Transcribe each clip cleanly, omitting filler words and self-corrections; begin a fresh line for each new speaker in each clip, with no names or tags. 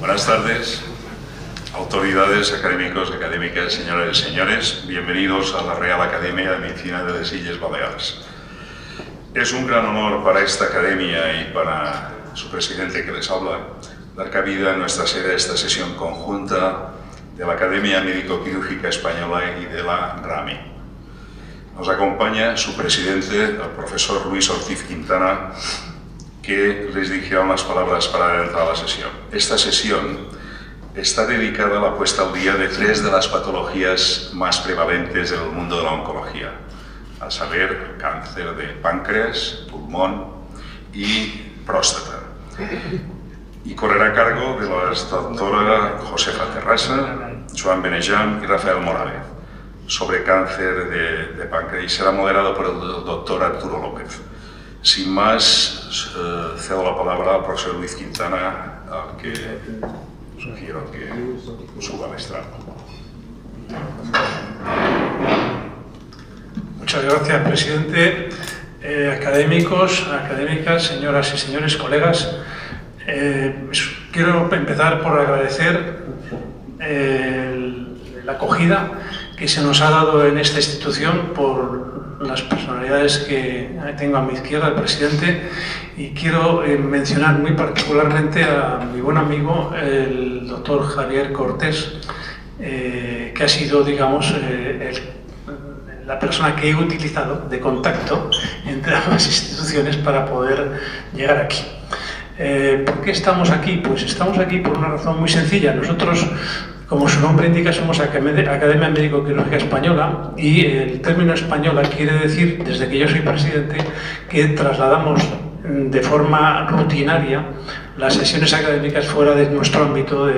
Buenas tardes, autoridades, académicos, académicas, señoras y señores. Bienvenidos a la Real Academia de Medicina de las Illes Baleares. Es un gran honor para esta academia y para su presidente que les habla dar cabida en nuestra sede a esta sesión conjunta de la Academia Médico-Quirúrgica Española y de la RAMI. Nos acompaña su presidente, el profesor Luis Ortiz Quintana, que les dirigirá unas palabras para adelantar la sesión. Esta sesión está dedicada a la puesta al día de 3 de las patologías más prevalentes del mundo de la oncología, a saber, cáncer de páncreas, pulmón y próstata. Y correrá a cargo de la doctora Josefa Terrassa, Joan Benejam y Rafael Morales sobre cáncer de páncreas y será moderado por el doctor Arturo López. Sin más, cedo la palabra al profesor Luis Quintana, al que sugiero que suba al estrado.
Muchas gracias, presidente. Académicos, académicas, señoras y señores, colegas, quiero empezar por agradecer la acogida que se nos ha dado en esta institución por las personalidades que tengo a mi izquierda, el presidente, y quiero mencionar muy particularmente a mi buen amigo, el doctor Javier Cortés, que ha sido, digamos, la persona que he utilizado de contacto entre ambas instituciones para poder llegar aquí. ¿Por qué estamos aquí? Pues estamos aquí por una razón muy sencilla. Nosotros, como su nombre indica, somos Academia Médico-Quirúrgica Española y el término española quiere decir, desde que yo soy presidente, que trasladamos de forma rutinaria las sesiones académicas fuera de nuestro ámbito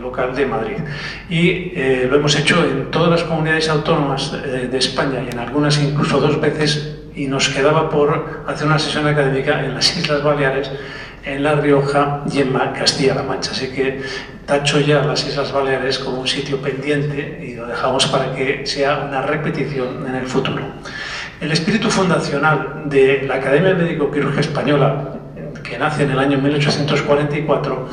local de Madrid. Y lo hemos hecho en todas las comunidades autónomas de España y en algunas incluso 2 veces, y nos quedaba por hacer una sesión académica en las Islas Baleares, en La Rioja y en Castilla-La Mancha. Así que tacho ya las Islas Baleares como un sitio pendiente y lo dejamos para que sea una repetición en el futuro. El espíritu fundacional de la Academia Médico-Quirúrgica Española, que nace en el año 1844,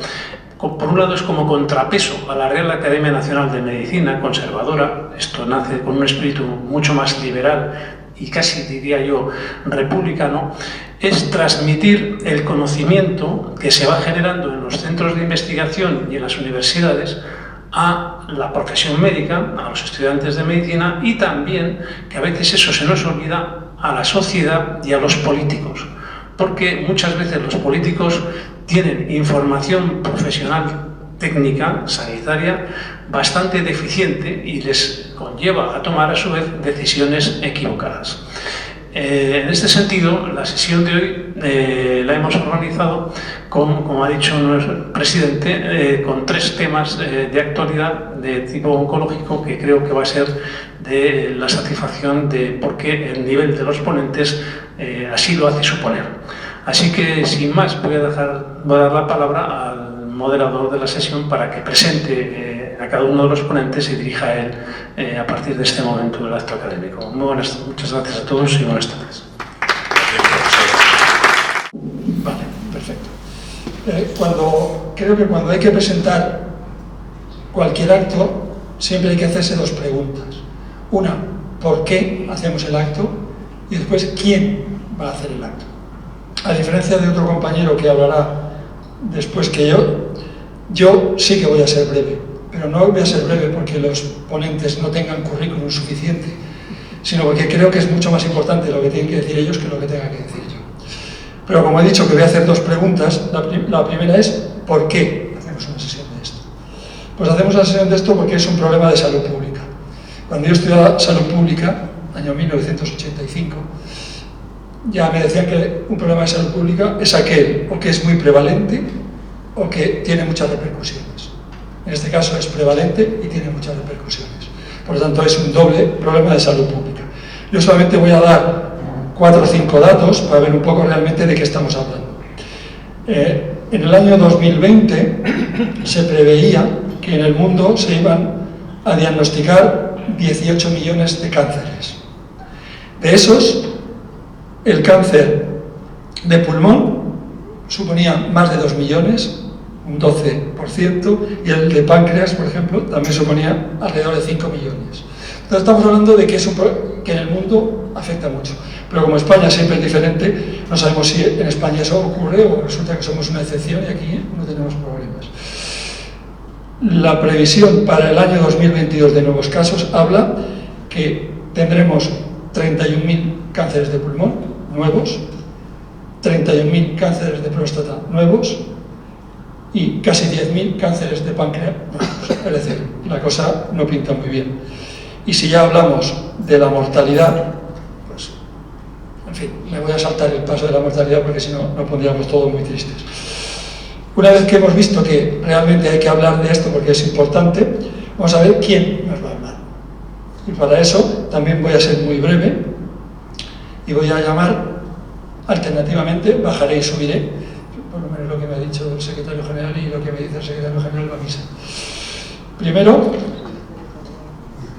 por un lado es como contrapeso a la Real Academia Nacional de Medicina, conservadora. Esto nace con un espíritu mucho más liberal y casi diría yo republicano, es transmitir el conocimiento que se va generando en los centros de investigación y en las universidades a la profesión médica, a los estudiantes de medicina, y también, que a veces eso se nos olvida, a la sociedad y a los políticos, porque muchas veces los políticos tienen información profesional, técnica, sanitaria, bastante deficiente y les conlleva a tomar a su vez decisiones equivocadas. En este sentido, la sesión de hoy la hemos organizado, como ha dicho nuestro presidente, con 3 temas de actualidad de tipo oncológico que creo que va a ser de la satisfacción de porque el nivel de los ponentes así lo hace suponer. Así que, sin más, voy a dar la palabra al moderador de la sesión para que presente a cada uno de los ponentes y dirija a él a partir de este momento del acto académico. Muchas gracias a todos y buenas tardes.
Vale, perfecto. Creo que cuando hay que presentar cualquier acto, siempre hay que hacerse 2 preguntas. Una, ¿por qué hacemos el acto? Y después, ¿quién va a hacer el acto? A diferencia de otro compañero que hablará después que yo sí que voy a ser breve, pero no voy a ser breve porque los ponentes no tengan currículum suficiente, sino porque creo que es mucho más importante lo que tienen que decir ellos que lo que tenga que decir yo. Pero como he dicho que voy a hacer 2 preguntas, la primera es ¿por qué hacemos una sesión de esto? Pues hacemos una sesión de esto porque es un problema de salud pública. Cuando yo estudiaba salud pública, año 1985, ya me decían que un problema de salud pública es aquel o que es muy prevalente o que tiene muchas repercusiones. En este caso es prevalente y tiene muchas repercusiones. Por lo tanto, es un doble problema de salud pública. Yo solamente voy a dar 4 o 5 datos para ver un poco realmente de qué estamos hablando. En el año 2020 se preveía que en el mundo se iban a diagnosticar 18 millones de cánceres. De esos, el cáncer de pulmón suponía más de 2 millones, un 12%, y el de páncreas, por ejemplo, también suponía alrededor de 5 millones. Entonces estamos hablando de que, que en el mundo afecta mucho. Pero como España siempre es diferente, no sabemos si en España eso ocurre o resulta que somos una excepción y aquí no tenemos problemas. La previsión para el año 2022 de nuevos casos habla que tendremos 31.000 cánceres de pulmón nuevos, 31.000 cánceres de próstata nuevos y casi 10.000 cánceres de páncreas nuevos. Es decir, la cosa no pinta muy bien. Y si ya hablamos de la mortalidad, pues, en fin, me voy a saltar el paso de la mortalidad porque si no, nos pondríamos todos muy tristes. Una vez que hemos visto que realmente hay que hablar de esto porque es importante, vamos a ver quién nos va a hablar. Y para eso también voy a ser muy breve y voy a llamar alternativamente, bajaré y subiré, por lo menos lo que me ha dicho el secretario general y lo que me dice el secretario general va a misa. Primero,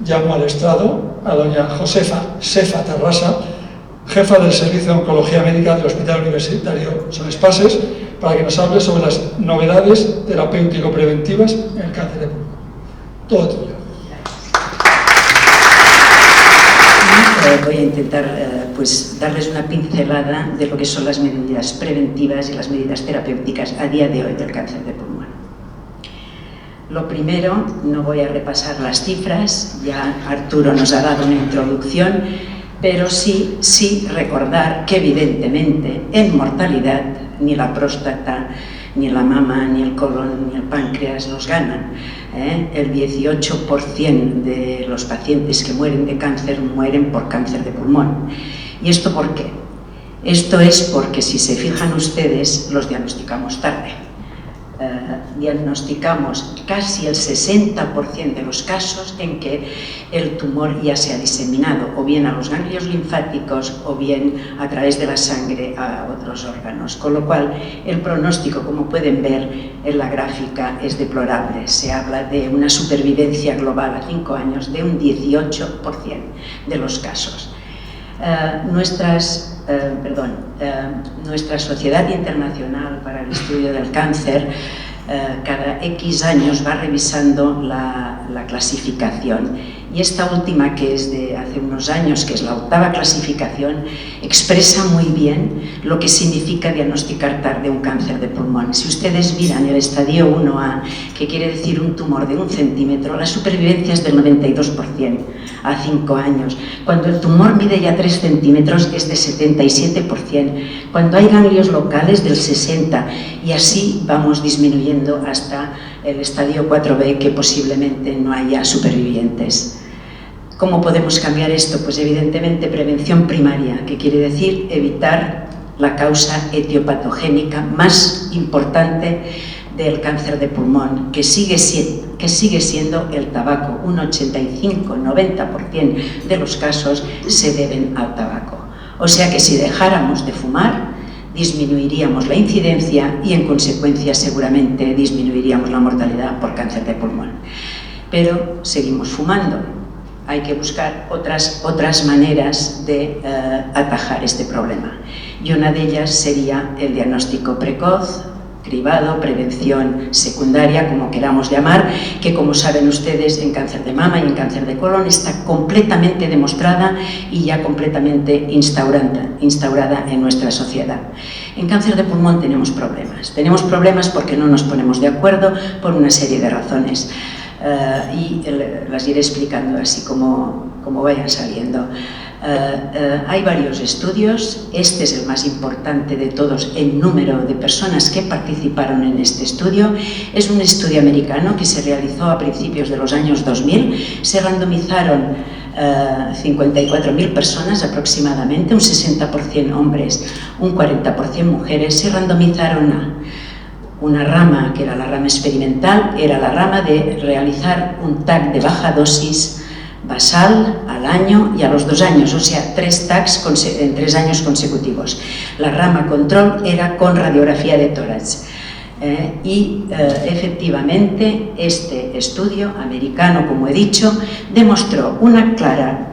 llamo al estrado a doña Josefa Sefa Terrasa, jefa del Servicio de Oncología Médica del Hospital Universitario Son Espases, para que nos hable sobre las novedades terapéutico-preventivas en el cáncer de pulmón. Todo tuyo.
Voy a intentar pues, darles una pincelada de lo que son las medidas preventivas y las medidas terapéuticas a día de hoy del cáncer de pulmón. Lo primero, no voy a repasar las cifras, ya Arturo nos ha dado una introducción, pero sí recordar que evidentemente en mortalidad ni la próstata, ni la mama, ni el colon, ni el páncreas nos ganan. El 18% de los pacientes que mueren de cáncer mueren por cáncer de pulmón. ¿Y esto por qué? Esto es porque, si se fijan ustedes, los diagnosticamos tarde. Diagnosticamos casi el 60% de los casos en que el tumor ya se ha diseminado, o bien a los ganglios linfáticos o bien a través de la sangre a otros órganos, con lo cual el pronóstico, como pueden ver en la gráfica, es deplorable. Se habla de una supervivencia global a 5 años de un 18% de los casos. Nuestra Sociedad Internacional para el Estudio del Cáncer cada X años va revisando la clasificación, y esta última, que es de hace unos años, que es la 8ª clasificación, expresa muy bien lo que significa diagnosticar tarde un cáncer de pulmón. Si ustedes miran el estadio 1A, que quiere decir un tumor de 1 centímetro, la supervivencia es del 92% a 5 años. Cuando el tumor mide ya 3 centímetros es de 77%, cuando hay ganglios locales del 60%, y así vamos disminuyendo hasta el estadio 4B, que posiblemente no haya supervivientes. ¿Cómo podemos cambiar esto? Pues evidentemente prevención primaria, que quiere decir evitar la causa etiopatogénica más importante del cáncer de pulmón, que sigue siendo el tabaco. Un 85-90% de los casos se deben al tabaco. O sea que si dejáramos de fumar, disminuiríamos la incidencia y en consecuencia seguramente disminuiríamos la mortalidad por cáncer de pulmón. Pero seguimos fumando. Hay que buscar otras maneras de atajar este problema, y una de ellas sería el diagnóstico precoz, cribado, prevención secundaria, como queramos llamar, que, como saben ustedes, en cáncer de mama y en cáncer de colon está completamente demostrada y ya completamente instaurada en nuestra sociedad. En cáncer de pulmón tenemos problemas porque no nos ponemos de acuerdo por una serie de razones. Y las iré explicando así como vayan saliendo. Hay varios estudios, este es el más importante de todos en número de personas que participaron en este estudio. Es un estudio americano que se realizó a principios de los años 2000, se randomizaron 54.000 personas aproximadamente, un 60% hombres, un 40% mujeres, se randomizaron a una rama, que era la rama experimental, era la rama de realizar un TAC de baja dosis basal al año y a los 2 años, o sea, 3 TACs en 3 años consecutivos. La rama control era con radiografía de tórax. Efectivamente, este estudio americano, como he dicho, demostró una clara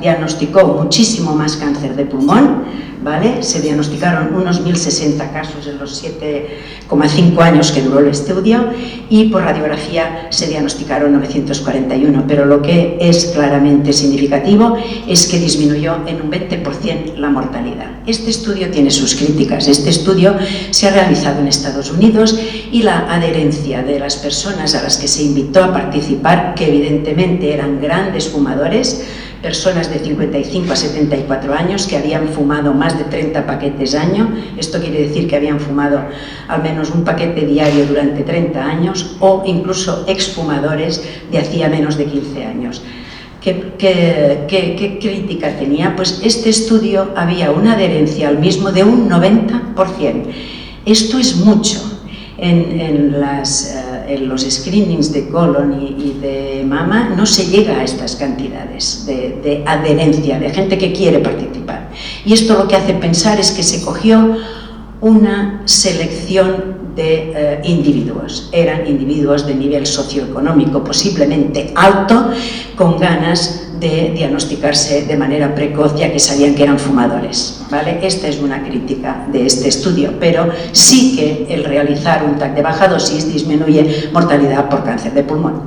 diagnosticó muchísimo más cáncer de pulmón, ¿vale? Se diagnosticaron unos 1060 casos en los 7,5 años que duró el estudio y por radiografía se diagnosticaron 941, pero lo que es claramente significativo es que disminuyó en un 20% la mortalidad. Este estudio tiene sus críticas. Este estudio se ha realizado en Estados Unidos y la adherencia de las personas a las que se invitó a participar, que evidentemente eran grandes fumadores, personas de 55 a 74 años que habían fumado más de 30 paquetes año, esto quiere decir que habían fumado al menos un paquete diario durante 30 años, o incluso exfumadores de hacía menos de 15 años. ¿Qué crítica tenía? Pues este estudio había una adherencia al mismo de un 90%. Esto es mucho. En los screenings de colon y de mama no se llega a estas cantidades de adherencia, de gente que quiere participar. Y esto lo que hace pensar es que se cogió una selección de individuos. Eran individuos de nivel socioeconómico posiblemente alto, con ganas de diagnosticarse de manera precoz, ya que sabían que eran fumadores, ¿vale? Esta es una crítica de este estudio, pero sí que el realizar un TAC de baja dosis disminuye mortalidad por cáncer de pulmón.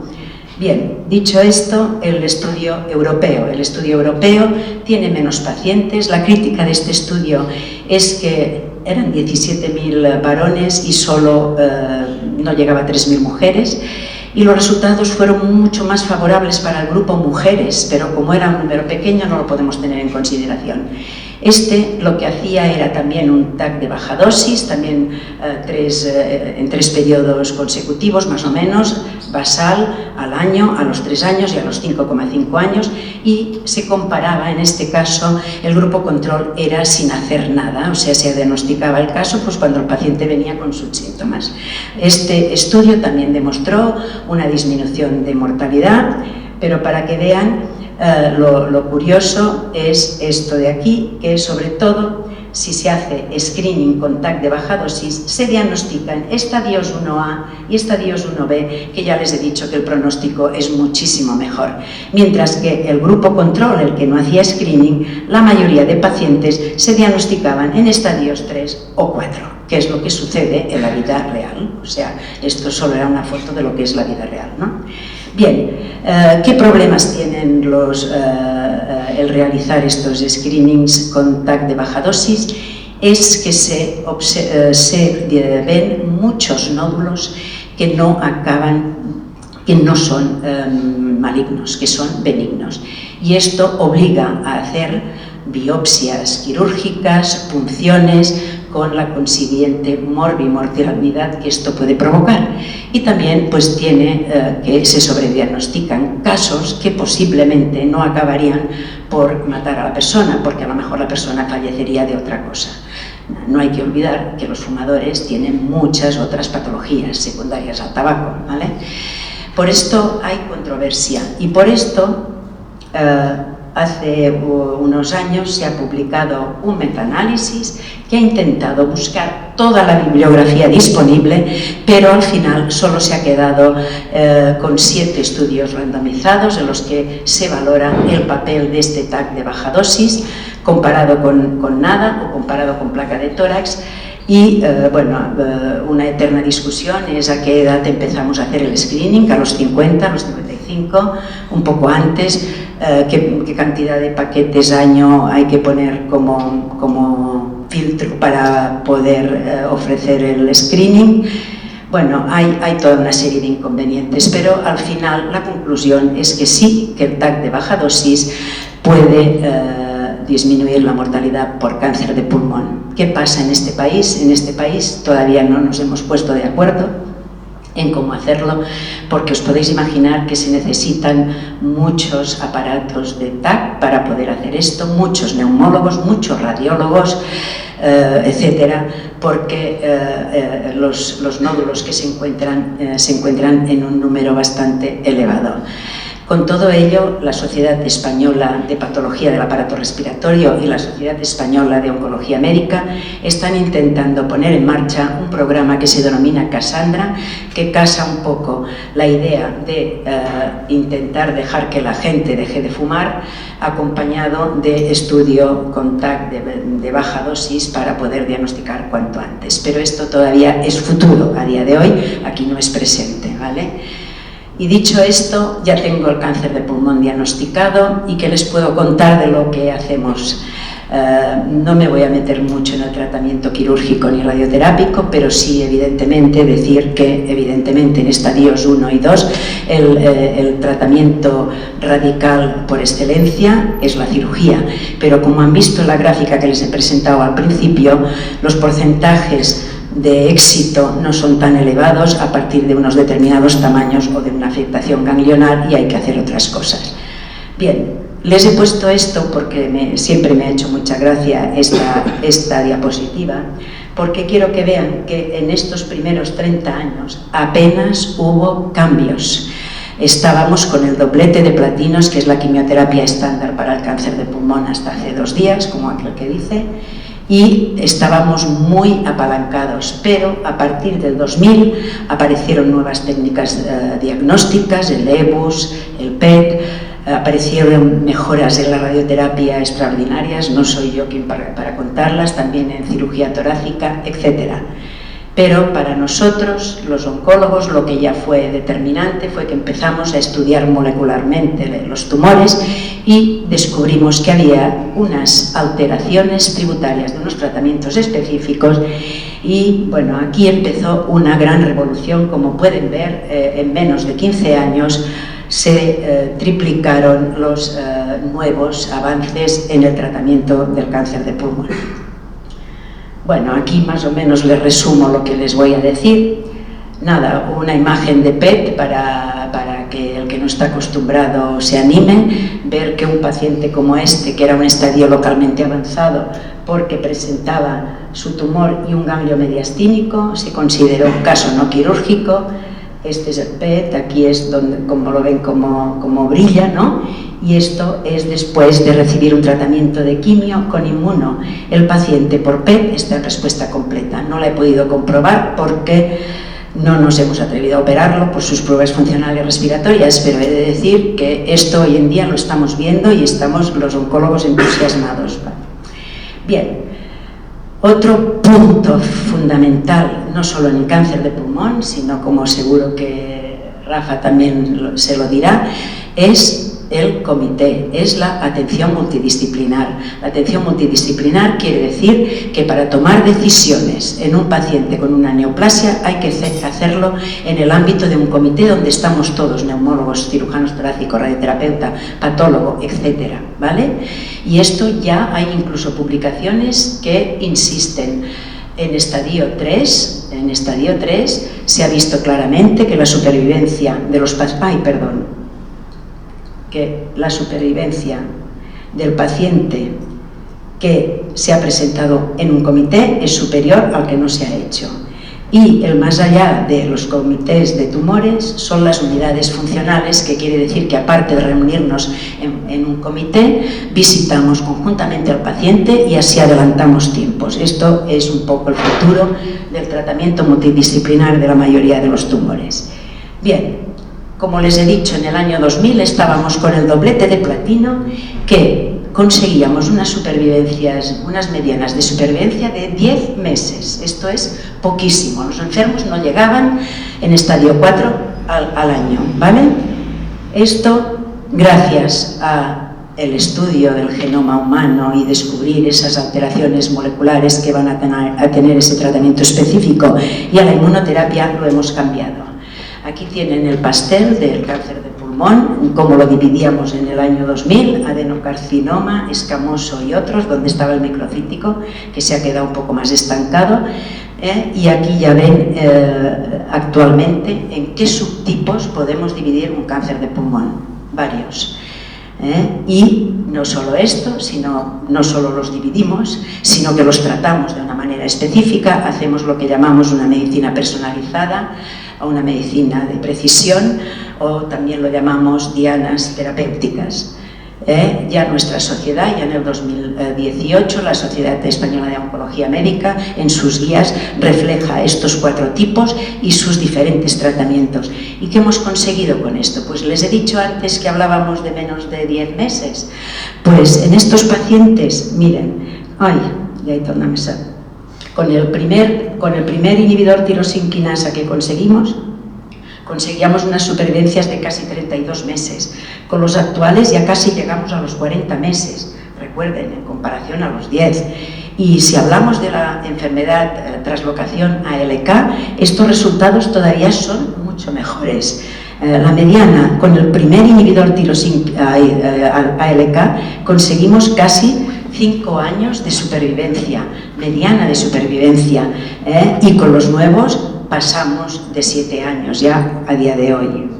Bien, dicho esto, el estudio europeo tiene menos pacientes. La crítica de este estudio es que eran 17.000 varones y solo no llegaba a 3.000 mujeres. Y los resultados fueron mucho más favorables para el grupo mujeres, pero como era un número pequeño no lo podemos tener en consideración. Este lo que hacía era también un TAC de baja dosis, también en 3 periodos consecutivos más o menos, basal al año, a los 3 años y a los 5,5 años, y se comparaba, en este caso, el grupo control era sin hacer nada, o sea, se diagnosticaba el caso pues cuando el paciente venía con sus síntomas. Este estudio también demostró una disminución de mortalidad, pero para que vean, lo curioso es esto de aquí, que sobre todo si se hace screening con TAC de baja dosis, se diagnostican estadios 1A y estadios 1B, que ya les he dicho que el pronóstico es muchísimo mejor. Mientras que el grupo control, el que no hacía screening, la mayoría de pacientes se diagnosticaban en estadios 3 o 4, que es lo que sucede en la vida real. O sea, esto solo era una foto de lo que es la vida real, ¿no? Bien, ¿qué problemas tienen el realizar estos screenings con TAC de baja dosis? Es que se ven muchos nódulos que no son malignos, que son benignos. Y esto obliga a hacer biopsias quirúrgicas, punciones, con la consiguiente morbimortalidad que esto puede provocar. Y también pues tiene que se sobrediagnostican casos que posiblemente no acabarían por matar a la persona, porque a lo mejor la persona fallecería de otra cosa. No hay que olvidar que los fumadores tienen muchas otras patologías secundarias al tabaco, ¿vale? Por esto hay controversia y por esto hace unos años se ha publicado un metaanálisis que ha intentado buscar toda la bibliografía disponible, pero al final solo se ha quedado con 7 estudios randomizados en los que se valora el papel de este TAC de baja dosis comparado con nada o comparado con placa de tórax. Y una eterna discusión es a qué edad empezamos a hacer el screening, a los 50, a los 55, un poco antes, qué cantidad de paquetes año hay que poner como filtro para poder ofrecer el screening. Bueno, hay toda una serie de inconvenientes, pero al final la conclusión es que sí, que el TAC de baja dosis puede disminuir la mortalidad por cáncer de pulmón. ¿Qué pasa en este país? En este país todavía no nos hemos puesto de acuerdo en cómo hacerlo, porque os podéis imaginar que se necesitan muchos aparatos de TAC para poder hacer esto, muchos neumólogos, muchos radiólogos, etcétera, porque los nódulos que se encuentran en un número bastante elevado. Con todo ello, la Sociedad Española de Patología del Aparato Respiratorio y la Sociedad Española de Oncología Médica están intentando poner en marcha un programa que se denomina Cassandra, que casa un poco la idea de intentar dejar que la gente deje de fumar, acompañado de estudio con TAC de baja dosis para poder diagnosticar cuanto antes. Pero esto todavía es futuro a día de hoy, aquí no es presente, ¿vale? Y dicho esto, ya tengo el cáncer de pulmón diagnosticado y ¿qué les puedo contar de lo que hacemos? No me voy a meter mucho en el tratamiento quirúrgico ni radioterápico, pero sí, evidentemente, decir que, evidentemente, en estadios 1 y 2, el tratamiento radical por excelencia es la cirugía. Pero como han visto en la gráfica que les he presentado al principio, los porcentajes de éxito no son tan elevados a partir de unos determinados tamaños o de una afectación ganglionar y hay que hacer otras cosas. Bien, les he puesto esto porque siempre me ha hecho mucha gracia esta diapositiva, porque quiero que vean que en estos primeros 30 años apenas hubo cambios. Estábamos con el doblete de platinos, que es la quimioterapia estándar para el cáncer de pulmón hasta hace 2 días, como aquel que dice, y estábamos muy apalancados, pero a partir del 2000 aparecieron nuevas técnicas diagnósticas, el EBUS, el PET, aparecieron mejoras en la radioterapia extraordinarias, no soy yo quien para contarlas, también en cirugía torácica, etc. Pero para nosotros, los oncólogos, lo que ya fue determinante fue que empezamos a estudiar molecularmente los tumores y descubrimos que había unas alteraciones tributarias de unos tratamientos específicos y, bueno, aquí empezó una gran revolución. Como pueden ver, en menos de 15 años se triplicaron los nuevos avances en el tratamiento del cáncer de pulmón. Bueno, aquí más o menos les resumo lo que les voy a decir. Nada, una imagen de PET para que el que no está acostumbrado se anime, ver que un paciente como este, que era un estadio localmente avanzado porque presentaba su tumor y un ganglio mediastínico, se consideró un caso no quirúrgico. Este es el PET, aquí es donde, como lo ven, como brilla, ¿no? Y esto es después de recibir un tratamiento de quimio con inmuno. El paciente por PET está en respuesta completa. No la he podido comprobar porque no nos hemos atrevido a operarlo por sus pruebas funcionales respiratorias, pero he de decir que esto hoy en día lo estamos viendo y estamos los oncólogos entusiasmados. Bien, otro punto fundamental, no solo en el cáncer de pulmón, sino como seguro que Rafa también se lo dirá, es el comité, es la atención multidisciplinar. La atención multidisciplinar quiere decir que para tomar decisiones en un paciente con una neoplasia hay que hacerlo en el ámbito de un comité donde estamos todos, neumólogos, cirujanos torácicos, radioterapeuta, patólogo, etcétera, ¿vale? Y esto ya hay incluso publicaciones que insisten. En estadio 3 se ha visto claramente que la supervivencia de los la supervivencia del paciente que se ha presentado en un comité es superior al que no se ha hecho. Y el más allá de los comités de tumores son las unidades funcionales, que quiere decir que aparte de reunirnos en un comité, visitamos conjuntamente al paciente y así adelantamos tiempos. Esto es un poco el futuro del tratamiento multidisciplinar de la mayoría de los tumores. Bien. Como les he dicho, en el año 2000 estábamos con el doblete de platino, que conseguíamos unas medianas de supervivencia de 10 meses. Esto es poquísimo. Los enfermos no llegaban en estadio 4 al año, ¿vale? Esto, gracias al estudio del genoma humano y descubrir esas alteraciones moleculares que van a tener ese tratamiento específico, y a la inmunoterapia, lo hemos cambiado. Aquí tienen el pastel del cáncer de pulmón, como lo dividíamos en el año 2000, adenocarcinoma, escamoso y otros, donde estaba el microcítico, que se ha quedado un poco más estancado. Y aquí ya ven actualmente en qué subtipos podemos dividir un cáncer de pulmón, varios. Y no solo esto, no solo los dividimos, sino que los tratamos de una manera específica, hacemos lo que llamamos una medicina personalizada, a una medicina de precisión, o también lo llamamos dianas terapéuticas. Ya nuestra sociedad, ya en el 2018, la Sociedad Española de Oncología Médica, en sus guías, refleja estos 4 tipos y sus diferentes tratamientos. ¿Y qué hemos conseguido con esto? Pues les he dicho antes que hablábamos de menos de 10 meses. Pues en estos pacientes, miren, con el primer inhibidor tirosinquinasa que conseguíamos unas supervivencias de casi 32 meses. Con los actuales ya casi llegamos a los 40 meses, recuerden, en comparación a los 10. Y si hablamos de la enfermedad traslocación ALK, estos resultados todavía son mucho mejores. La mediana, con el primer inhibidor ALK, conseguimos casi 5 años de supervivencia, mediana de supervivencia, y con los nuevos pasamos de 7 años ya a día de hoy.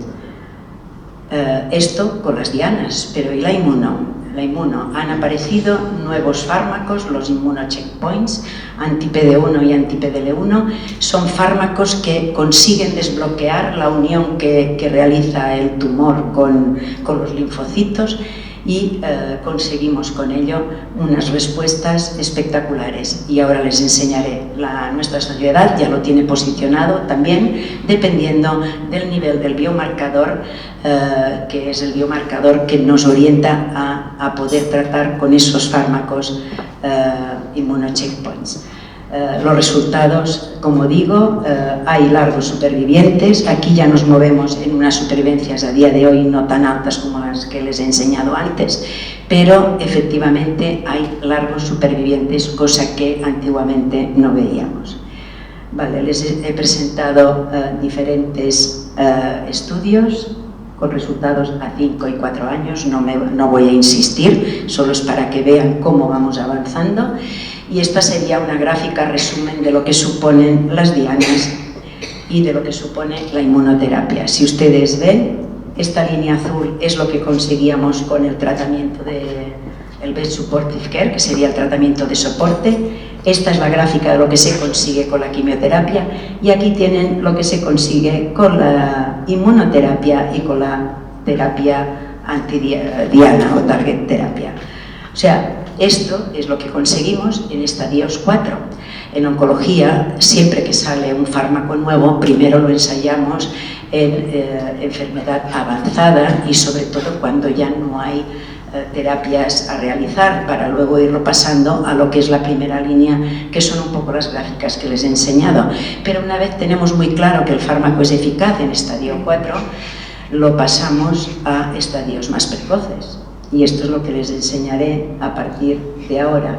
Esto con las dianas, pero ¿y la inmuno? La inmuno, han aparecido nuevos fármacos, los inmunocheckpoints, anti-PD1 y anti-PDL1, son fármacos que consiguen desbloquear la unión que realiza el tumor con los linfocitos y conseguimos con ello unas respuestas espectaculares. Y ahora les enseñaré. Nuestra sociedad ya lo tiene posicionado también dependiendo del nivel del biomarcador, que es el biomarcador que nos orienta a poder tratar con esos fármacos inmunocheckpoints. Los resultados, como digo, hay largos supervivientes. Aquí ya nos movemos en unas supervivencias a día de hoy no tan altas como las que les he enseñado antes, pero efectivamente hay largos supervivientes, cosa que antiguamente no veíamos. Vale, les he presentado diferentes estudios con resultados a 5 y 4 años, no voy a insistir, solo es para que vean cómo vamos avanzando. Y esta sería una gráfica resumen de lo que suponen las dianas y de lo que supone la inmunoterapia. Si ustedes ven, esta línea azul es lo que conseguíamos con el tratamiento del Best Supportive Care, que sería el tratamiento de soporte. Esta es la gráfica de lo que se consigue con la quimioterapia y aquí tienen lo que se consigue con la inmunoterapia y con la terapia antidiana o target terapia. O sea, esto es lo que conseguimos en estadios 4. En oncología, siempre que sale un fármaco nuevo, primero lo ensayamos en enfermedad avanzada y sobre todo cuando ya no hay terapias a realizar, para luego irlo pasando a lo que es la primera línea, que son un poco las gráficas que les he enseñado. Pero una vez tenemos muy claro que el fármaco es eficaz en estadio 4, lo pasamos a estadios más precoces. Y esto es lo que les enseñaré a partir de ahora.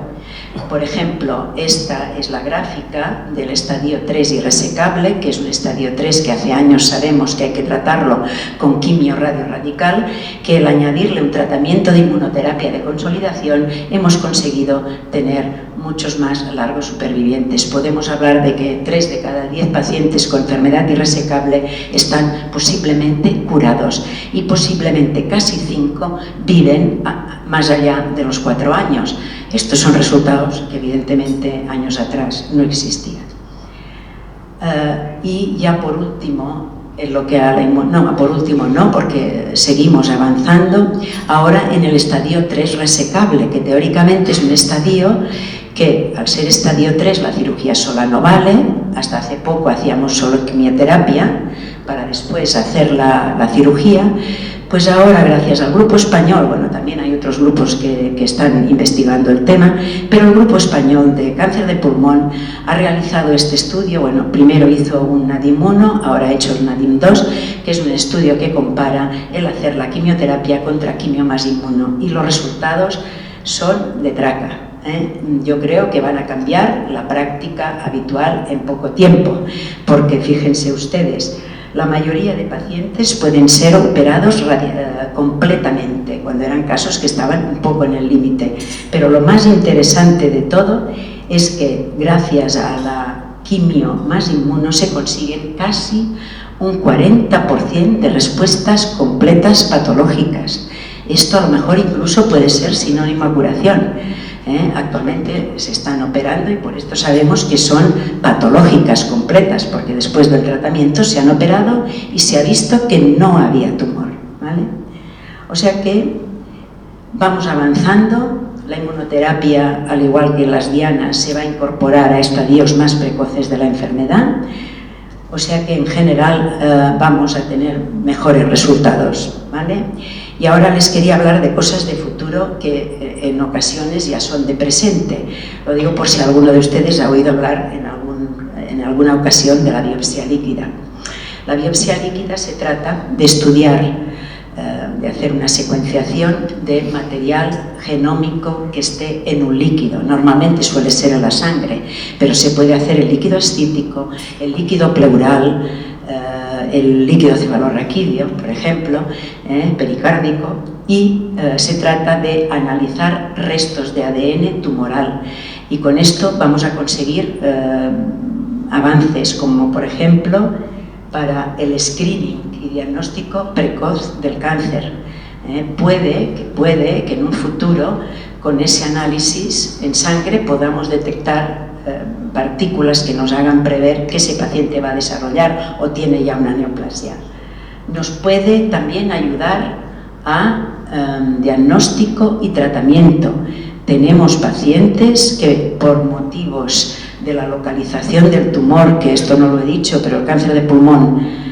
Por ejemplo, esta es la gráfica del estadio 3 irresecable, que es un estadio 3 que hace años sabemos que hay que tratarlo con quimio radioradical, que al añadirle un tratamiento de inmunoterapia de consolidación hemos conseguido tener muchos más largos supervivientes. Podemos hablar de que 3 de cada 10 pacientes con enfermedad irresecable están posiblemente curados y posiblemente casi 5 viven más allá de los 4 años. Estos son resultados que evidentemente años atrás no existían. Y ya por último, en lo que a la por último no, porque seguimos avanzando, ahora en el estadio 3 resecable, que teóricamente es un estadio que al ser estadio 3 la cirugía sola no vale. Hasta hace poco hacíamos solo quimioterapia para después hacer la cirugía. Pues ahora, gracias al grupo español, bueno, también hay otros grupos que están investigando el tema, pero el grupo español de cáncer de pulmón ha realizado este estudio. Bueno, primero hizo un NADIM-1, ahora ha hecho un NADIM-2, que es un estudio que compara el hacer la quimioterapia contra quimio más inmuno, y los resultados son de traca. Yo creo que van a cambiar la práctica habitual en poco tiempo, porque fíjense ustedes, la mayoría de pacientes pueden ser operados completamente, cuando eran casos que estaban un poco en el límite. Pero lo más interesante de todo es que gracias a la quimio más inmuno se consiguen casi un 40% de respuestas completas patológicas. Esto a lo mejor incluso puede ser sinónimo a curación. Actualmente se están operando y por esto sabemos que son patológicas completas, porque después del tratamiento se han operado y se ha visto que no había tumor, ¿vale? O sea que vamos avanzando. La inmunoterapia, al igual que las dianas, se va a incorporar a estadios más precoces de la enfermedad. O sea que en general vamos a tener mejores resultados, ¿vale? Y ahora les quería hablar de cosas de futuro que en ocasiones ya son de presente. Lo digo por si alguno de ustedes ha oído hablar en alguna ocasión de la biopsia líquida. La biopsia líquida se trata de estudiar, de hacer una secuenciación de material genómico que esté en un líquido. Normalmente suele ser en la sangre, pero se puede hacer el líquido ascítico, el líquido pleural, el líquido cefalorraquídeo, por ejemplo, pericárdico, y se trata de analizar restos de ADN tumoral. Y con esto vamos a conseguir avances como, por ejemplo, para el screening y diagnóstico precoz del cáncer. Puede que en un futuro, con ese análisis en sangre, podamos detectar partículas que nos hagan prever que ese paciente va a desarrollar o tiene ya una neoplasia. Nos puede también ayudar a diagnóstico y tratamiento. Tenemos pacientes que por motivos de la localización del tumor, que esto no lo he dicho, pero el cáncer de pulmón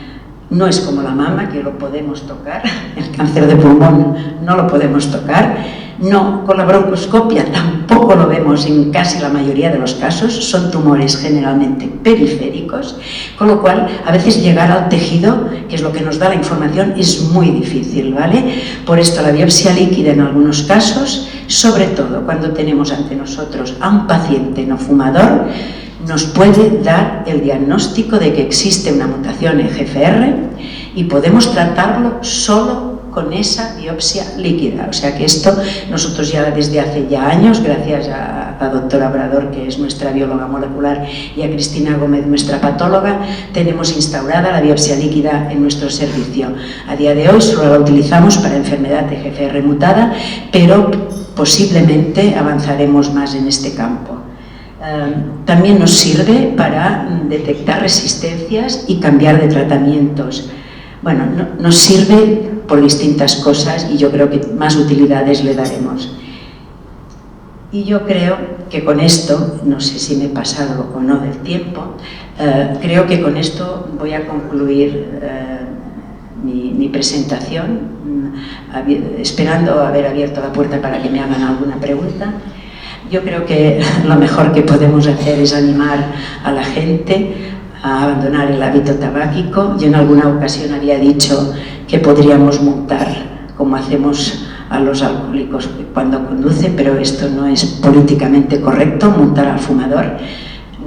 no es como la mama, que lo podemos tocar, el cáncer de pulmón no lo podemos tocar, no, con la broncoscopia tampoco lo vemos en casi la mayoría de los casos, son tumores generalmente periféricos, con lo cual a veces llegar al tejido, que es lo que nos da la información, es muy difícil, ¿vale? Por esto la biopsia líquida en algunos casos, sobre todo cuando tenemos ante nosotros a un paciente no fumador, nos puede dar el diagnóstico de que existe una mutación en GFR y podemos tratarlo solo con esa biopsia líquida. O sea que esto nosotros ya desde hace ya años, gracias a la doctora Obrador, que es nuestra bióloga molecular, y a Cristina Gómez, nuestra patóloga, tenemos instaurada la biopsia líquida en nuestro servicio. A día de hoy solo la utilizamos para enfermedad de GFR mutada, pero posiblemente avanzaremos más en este campo. También nos sirve para detectar resistencias y cambiar de tratamientos. Bueno, nos sirve por distintas cosas y yo creo que más utilidades le daremos. Y yo creo que con esto, no sé si me he pasado o no del tiempo, creo que con esto voy a concluir mi presentación, esperando haber abierto la puerta para que me hagan alguna pregunta. Yo creo que lo mejor que podemos hacer es animar a la gente a abandonar el hábito tabáquico. Yo en alguna ocasión había dicho que podríamos multar, como hacemos a los alcohólicos cuando conducen, pero esto no es políticamente correcto, multar al fumador.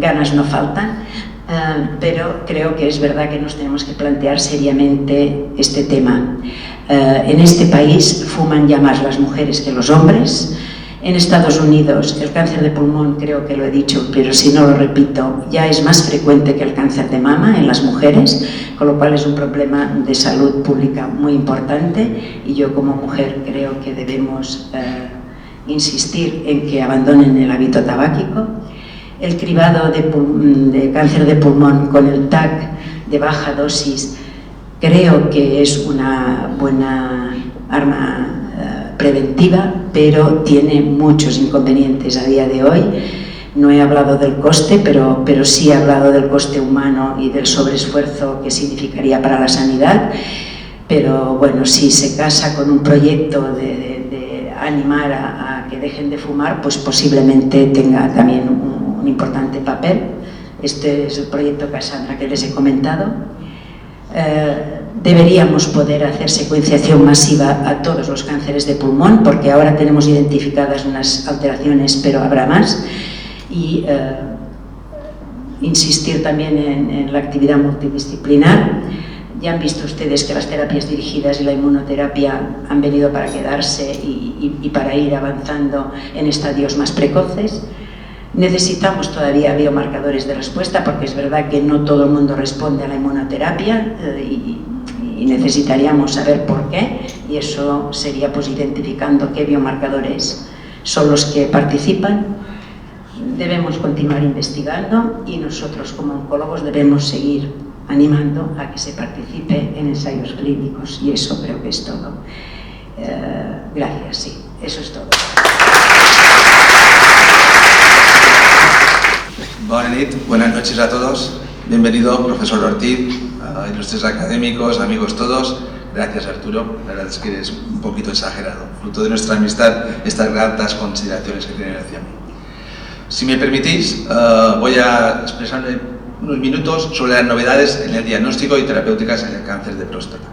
Ganas no faltan, pero creo que es verdad que nos tenemos que plantear seriamente este tema. En este país fuman ya más las mujeres que los hombres. En Estados Unidos el cáncer de pulmón, creo que lo he dicho, pero si no lo repito, ya es más frecuente que el cáncer de mama en las mujeres, con lo cual es un problema de salud pública muy importante y yo como mujer creo que debemos insistir en que abandonen el hábito tabáquico. El cribado de cáncer de pulmón con el TAC de baja dosis creo que es una buena arma preventiva, pero tiene muchos inconvenientes a día de hoy. No he hablado del coste, pero sí he hablado del coste humano y del sobreesfuerzo que significaría para la sanidad. Pero bueno, si se casa con un proyecto de animar a que dejen de fumar, pues posiblemente tenga también un importante papel. Este es el proyecto Cassandra que les he comentado. Deberíamos poder hacer secuenciación masiva a todos los cánceres de pulmón, porque ahora tenemos identificadas unas alteraciones, pero habrá más. Y insistir también en la actividad multidisciplinar. Ya han visto ustedes que las terapias dirigidas y la inmunoterapia han venido para quedarse y para ir avanzando en estadios más precoces. Necesitamos todavía biomarcadores de respuesta, porque es verdad que no todo el mundo responde a la inmunoterapia y necesitaríamos saber por qué, y eso sería pues identificando qué biomarcadores son los que participan. Debemos continuar investigando y nosotros como oncólogos debemos seguir animando a que se participe en ensayos clínicos, y eso creo que es todo. Gracias, sí, eso es todo.
Buenas noches a todos. Bienvenido, profesor Ortiz, ilustres académicos, amigos todos. Gracias, Arturo. La verdad es que eres un poquito exagerado. Fruto de nuestra amistad, estas grandes consideraciones que tienen hacia mí. Si me permitís, voy a expresarme unos minutos sobre las novedades en el diagnóstico y terapéuticas en el cáncer de próstata.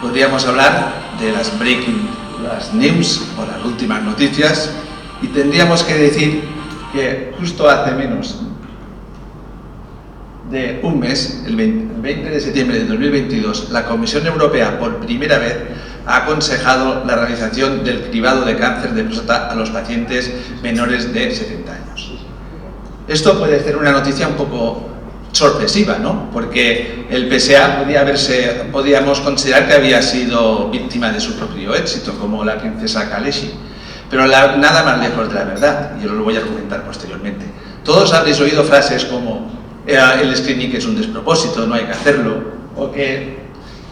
Podríamos hablar de las news o las últimas noticias, y tendríamos que decir que justo hace menos de un mes, el 20 de septiembre de 2022, la Comisión Europea por primera vez ha aconsejado la realización del cribado de cáncer de próstata a los pacientes menores de 70 años. Esto puede ser una noticia un poco sorpresiva, ¿no? Porque el PSA podíamos considerar que había sido víctima de su propio éxito, como la princesa Kaleshi. Pero nada más lejos de la verdad, y yo lo voy a argumentar posteriormente. Todos habréis oído frases como el screening es un despropósito, no hay que hacerlo, o que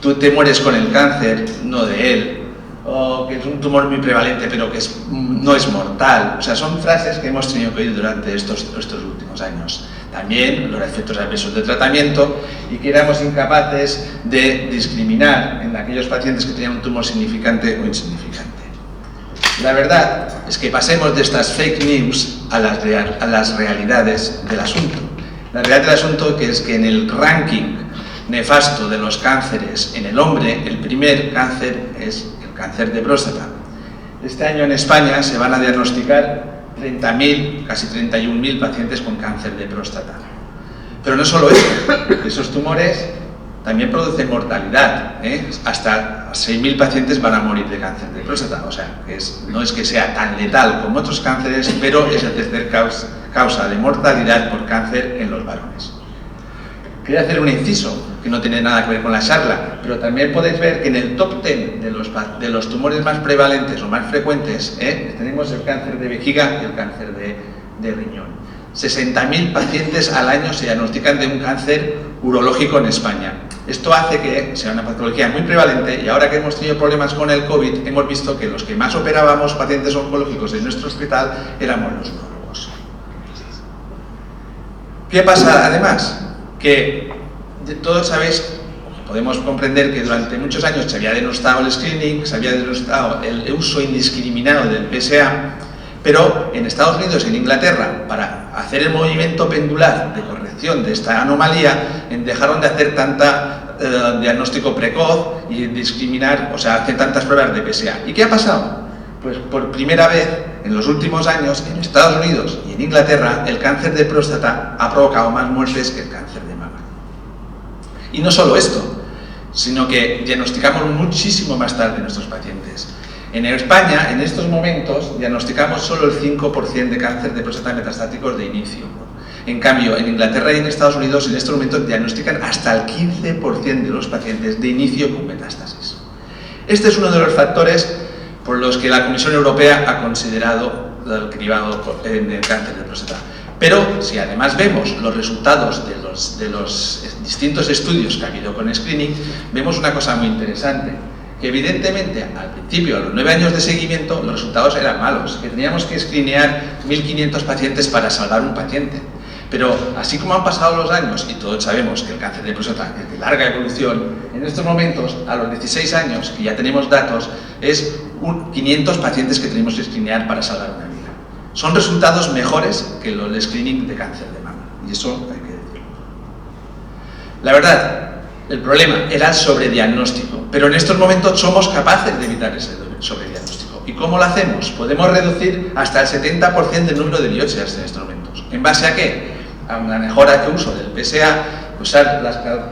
tú te mueres con el cáncer, no de él, o que es un tumor muy prevalente pero que no es mortal. O sea, son frases que hemos tenido que oír durante estos últimos años. También los efectos adversos del tratamiento, y que éramos incapaces de discriminar en aquellos pacientes que tenían un tumor significante o insignificante. La verdad es que pasemos de estas fake news a las realidades del asunto. La realidad del asunto es que en el ranking nefasto de los cánceres en el hombre, el primer cáncer es el cáncer de próstata. Este año en España se van a diagnosticar 30.000, casi 31.000 pacientes con cáncer de próstata. Pero no solo eso, esos tumores también producen mortalidad, hasta 6.000 pacientes van a morir de cáncer de próstata. O sea, no es que sea tan letal como otros cánceres, pero es la tercera causa de mortalidad por cáncer en los varones. Quería hacer un inciso que no tiene nada que ver con la charla, pero también podéis ver que en el top 10 de los tumores más prevalentes o más frecuentes tenemos el cáncer de vejiga y el cáncer de riñón. 60.000 pacientes al año se diagnostican de un cáncer urológico en España. Esto hace que sea una patología muy prevalente, y ahora que hemos tenido problemas con el COVID, hemos visto que los que más operábamos pacientes oncológicos en nuestro hospital éramos los urólogos. ¿Qué pasa además? Que todos sabéis, podemos comprender que durante muchos años se había denostado el screening, se había denostado el uso indiscriminado del PSA, pero en Estados Unidos y en Inglaterra, para hacer el movimiento pendular de corrección de esta anomalía, dejaron de hacer tanta diagnóstico precoz y discriminar, o sea, hacer tantas pruebas de PSA. ¿Y qué ha pasado? Pues por primera vez en los últimos años, en Estados Unidos y en Inglaterra, el cáncer de próstata ha provocado más muertes que el cáncer de mama. Y no solo esto, sino que diagnosticamos muchísimo más tarde nuestros pacientes. En España, en estos momentos, diagnosticamos solo el 5% de cáncer de próstata metastáticos de inicio. En cambio, en Inglaterra y en Estados Unidos, en estos momentos diagnostican hasta el 15% de los pacientes de inicio con metástasis. Este es uno de los factores por los que la Comisión Europea ha considerado el cribado en el cáncer de próstata. Pero si además vemos los resultados de los distintos estudios que ha habido con screening, vemos una cosa muy interesante. Que evidentemente al principio, a los 9 años de seguimiento, los resultados eran malos, que teníamos que screenear 1.500 pacientes para salvar un paciente. Pero así como han pasado los años, y todos sabemos que el cáncer de próstata es de larga evolución, en estos momentos, a los 16 años, que ya tenemos datos, es 500 pacientes que tenemos que screenear para salvar una vida. Son resultados mejores que los de screening de cáncer de mama, y eso hay que decirlo. La verdad, el problema era el sobrediagnóstico, pero en estos momentos somos capaces de evitar ese sobrediagnóstico. ¿Y cómo lo hacemos? Podemos reducir hasta el 70% del número de biopsias en estos momentos. ¿En base a qué? A una mejora que uso del PSA, usar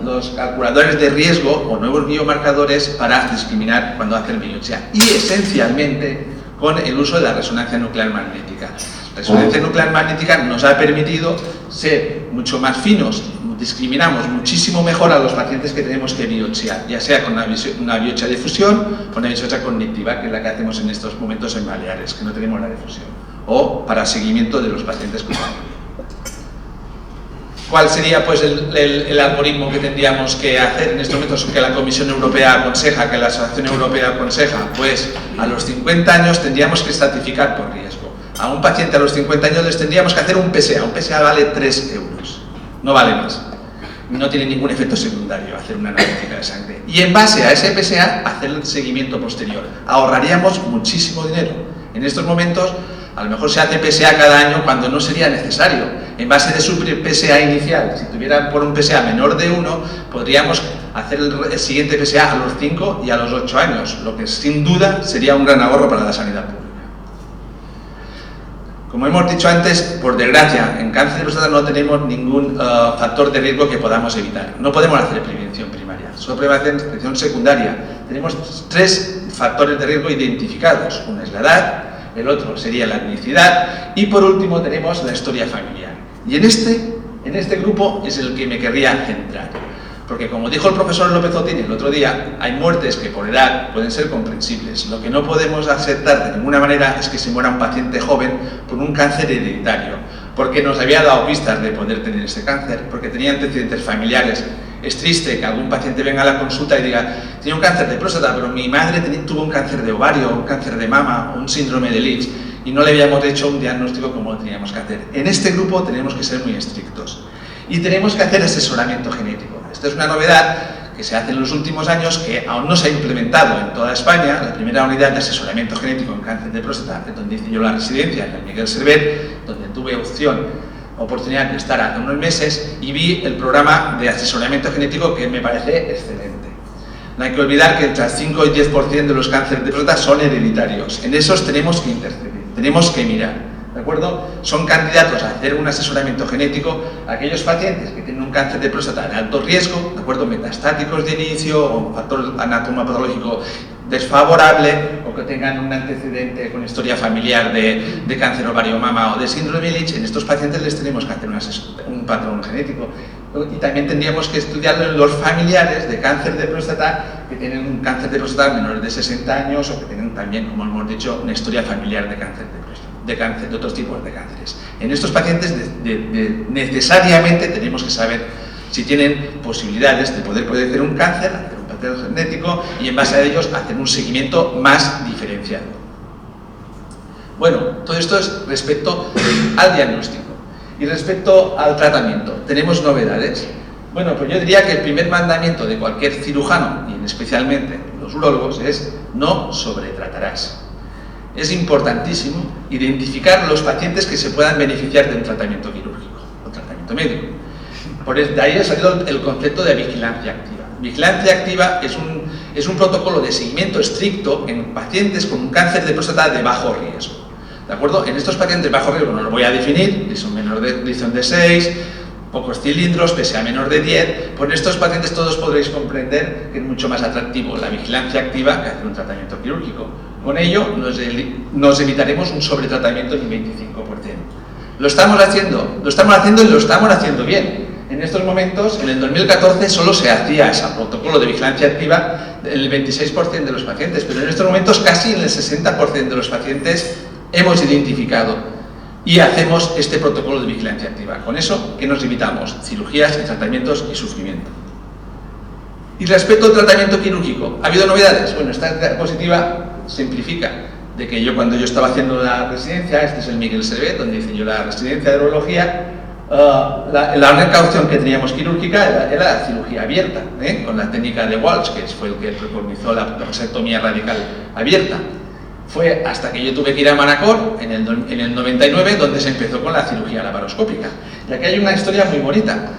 los calculadores de riesgo o nuevos biomarcadores para discriminar cuando hacen biopsia, y esencialmente con el uso de la resonancia nuclear magnética. La resonancia nuclear magnética nos ha permitido ser mucho más finos, discriminamos muchísimo mejor a los pacientes que tenemos que biopsiar, ya sea con una biopsia de fusión o una biopsia cognitiva, que es la que hacemos en estos momentos en Baleares, que no tenemos la de fusión, o para seguimiento de los pacientes con cáncer. ¿Cuál sería pues el algoritmo que tendríamos que hacer en estos momentos, que la Comisión Europea aconseja, que la Asociación Europea aconseja? Pues a los 50 años tendríamos que estratificar por riesgo. A un paciente a los 50 años les tendríamos que hacer un PSA. Un PSA vale 3 euros, no vale más. No tiene ningún efecto secundario hacer una analítica de sangre. Y en base a ese PSA, hacer el seguimiento posterior. Ahorraríamos muchísimo dinero. En estos momentos, a lo mejor se hace PSA cada año cuando no sería necesario. En base de su PSA inicial, si tuvieran por un PSA menor de 1, podríamos hacer el siguiente PSA a los 5 y a los 8 años, lo que sin duda sería un gran ahorro para la sanidad pública. Como hemos dicho antes, por desgracia, en cáncer de próstata no tenemos ningún factor de riesgo que podamos evitar. No podemos hacer prevención primaria, solo podemos hacer prevención secundaria. Tenemos 3 factores de riesgo identificados. Uno es la edad, el otro sería la etnicidad y por último tenemos la historia familiar. Y en este grupo es el que me querría centrar. Porque como dijo el profesor López Otín el otro día, hay muertes que por edad pueden ser comprensibles. Lo que no podemos aceptar de ninguna manera es que se muera un paciente joven por un cáncer hereditario, porque nos había dado pistas de poder tener ese cáncer, porque tenía antecedentes familiares. Es triste que algún paciente venga a la consulta y diga, tenía un cáncer de próstata, pero mi madre tuvo un cáncer de ovario, un cáncer de mama, un síndrome de Lynch, y no le habíamos hecho un diagnóstico como lo teníamos que hacer. En este grupo tenemos que ser muy estrictos y tenemos que hacer asesoramiento genético. Esta es una novedad que se hace en los últimos años, que aún no se ha implementado en toda España. La primera unidad de asesoramiento genético en cáncer de próstata, es donde hice yo la residencia, en el Miguel Servet, donde tuve oportunidad de estar hace unos meses y vi el programa de asesoramiento genético, que me parece excelente. No hay que olvidar que entre el 5 y 10% de los cánceres de próstata son hereditarios. En esos tenemos que interceder, tenemos que mirar. ¿De acuerdo? Son candidatos a hacer un asesoramiento genético aquellos pacientes que tienen un cáncer de próstata de alto riesgo, ¿de acuerdo? Metastáticos de inicio o un factor anatomopatológico desfavorable, o que tengan un antecedente con historia familiar de cáncer ovario mama o de síndrome de Lynch. En estos pacientes les tenemos que hacer un patrón genético. Y también tendríamos que estudiar los familiares de cáncer de próstata que tienen un cáncer de próstata menores de 60 años o que tienen también, como hemos dicho, una historia familiar de cáncer de próstata. De otros tipos de cánceres. En estos pacientes necesariamente tenemos que saber si tienen posibilidades de poder padecer un cáncer, hacer un patrón genético y en base a ellos hacer un seguimiento más diferenciado. Bueno, todo esto es respecto al diagnóstico. Y respecto al tratamiento, ¿tenemos novedades? Bueno, pues yo diría que el primer mandamiento de cualquier cirujano, y especialmente los urólogos, es no sobretratarás. Es importantísimo identificar los pacientes que se puedan beneficiar de un tratamiento quirúrgico o tratamiento médico. De ahí ha salido el concepto de vigilancia activa. Vigilancia activa es un protocolo de seguimiento estricto en pacientes con un cáncer de próstata de bajo riesgo. ¿De acuerdo? En estos pacientes de bajo riesgo no lo voy a definir, Gleason de 6, pocos cilindros, PSA menor de 10. Por estos pacientes todos podréis comprender que es mucho más atractivo la vigilancia activa que hacer un tratamiento quirúrgico. Con ello nos evitaremos un sobretratamiento del 25%. Lo estamos haciendo y lo estamos haciendo bien. En estos momentos, en el 2014, solo se hacía ese protocolo de vigilancia activa en el 26% de los pacientes, pero en estos momentos casi en el 60% de los pacientes hemos identificado y hacemos este protocolo de vigilancia activa. Con eso, ¿qué nos evitamos? Cirugías, tratamientos y sufrimiento. Y respecto al tratamiento quirúrgico, ¿ha habido novedades? Bueno, esta diapositiva simplifica de que cuando yo estaba haciendo la residencia, este es el Miguel Servet, donde hice yo la residencia de urología, la única opción que teníamos quirúrgica era la cirugía abierta, con la técnica de Walsh, que fue el que preconizó la vasectomía radical abierta. Fue hasta que yo tuve que ir a Manacor en el 99 donde se empezó con la cirugía laparoscópica. Y aquí hay una historia muy bonita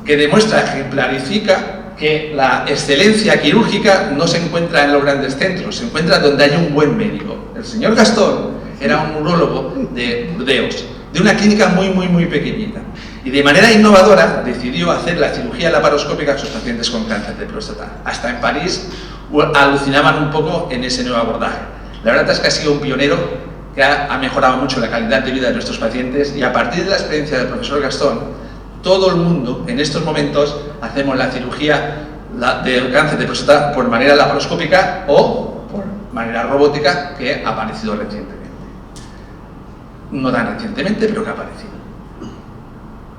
que demuestra, ejemplarifica que la excelencia quirúrgica no se encuentra en los grandes centros, se encuentra donde hay un buen médico. El señor Gastón era un urólogo de Burdeos, de una clínica muy pequeñita, y de manera innovadora decidió hacer la cirugía laparoscópica a sus pacientes con cáncer de próstata. Hasta en París alucinaban un poco en ese nuevo abordaje. La verdad es que ha sido un pionero que ha mejorado mucho la calidad de vida de nuestros pacientes, y a partir de la experiencia del profesor Gastón, todo el mundo en estos momentos hacemos la cirugía del cáncer de próstata por manera laparoscópica o por manera robótica, que ha aparecido recientemente. No tan recientemente, pero que ha aparecido.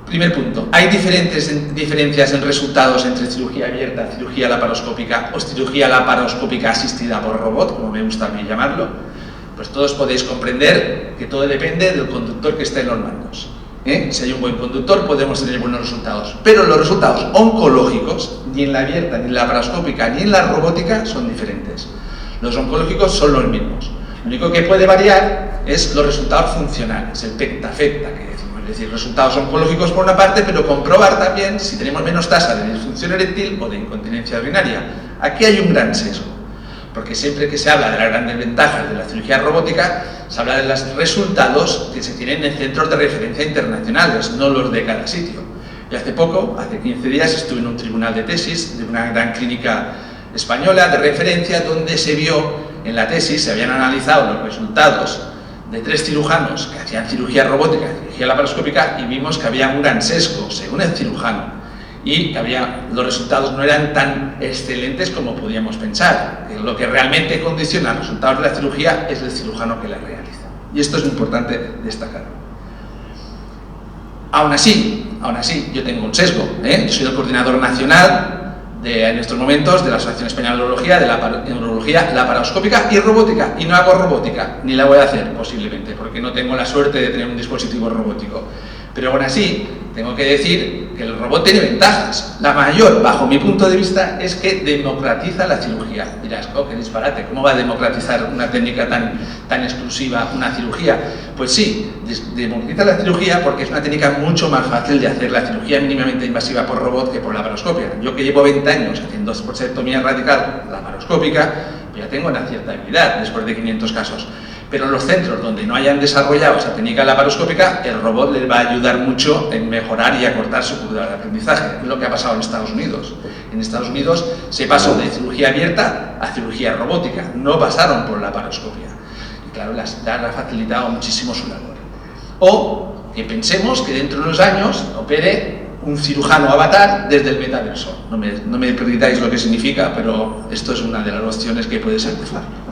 Primer punto, ¿hay diferencias en resultados entre cirugía abierta, cirugía laparoscópica o cirugía laparoscópica asistida por robot, como me gusta a mí llamarlo? Pues todos podéis comprender que todo depende del conductor que esté en los mandos. Si hay un buen conductor podemos tener buenos resultados, pero los resultados oncológicos, ni en la abierta, ni en la laparoscópica, ni en la robótica, son diferentes. Los oncológicos son los mismos. Lo único que puede variar es los resultados funcionales, el pectafecta que decimos, es decir, resultados oncológicos por una parte, pero comprobar también si tenemos menos tasa de disfunción eréctil o de incontinencia urinaria. Aquí hay un gran sesgo, porque siempre que se habla de las grandes ventajas de la cirugía robótica, se habla de los resultados que se tienen en centros de referencia internacionales, no los de cada sitio. Y hace poco, hace 15 días, estuve en un tribunal de tesis de una gran clínica española de referencia, donde se vio en la tesis, se habían analizado los resultados de 3 cirujanos que hacían cirugía robótica, cirugía laparoscópica, y vimos que había un gran sesgo según el cirujano, y que los resultados no eran tan excelentes como podíamos pensar. Lo que realmente condiciona los resultados de la cirugía es el cirujano que la realiza. Y esto es importante destacar. Aún así, yo tengo un sesgo. Yo soy el coordinador nacional en estos momentos de la Asociación Española de Urología, de la urología laparoscópica y robótica, y no hago robótica, ni la voy a hacer posiblemente, porque no tengo la suerte de tener un dispositivo robótico. Pero aún así, tengo que decir que el robot tiene ventajas. La mayor, bajo mi punto de vista, es que democratiza la cirugía. Dirás, oh, qué disparate, ¿cómo va a democratizar una técnica tan exclusiva, una cirugía? Pues sí, democratiza la cirugía porque es una técnica mucho más fácil de hacer la cirugía mínimamente invasiva por robot que por laparoscopia. Yo que llevo 20 años haciendo prostatectomía radical laparoscópica, pues ya tengo una cierta habilidad después de 500 casos. Pero en los centros donde no hayan desarrollado esa técnica laparoscópica, el robot les va a ayudar mucho en mejorar y acortar su curva de aprendizaje. Es lo que ha pasado en Estados Unidos. En Estados Unidos se pasó de cirugía abierta a cirugía robótica, no pasaron por laparoscopia. Y claro, les ha facilitado muchísimo su labor. O que pensemos que dentro de unos años opere un cirujano avatar desde el metaverso. No me permitáis lo que significa, pero esto es una de las opciones que puede ser factible.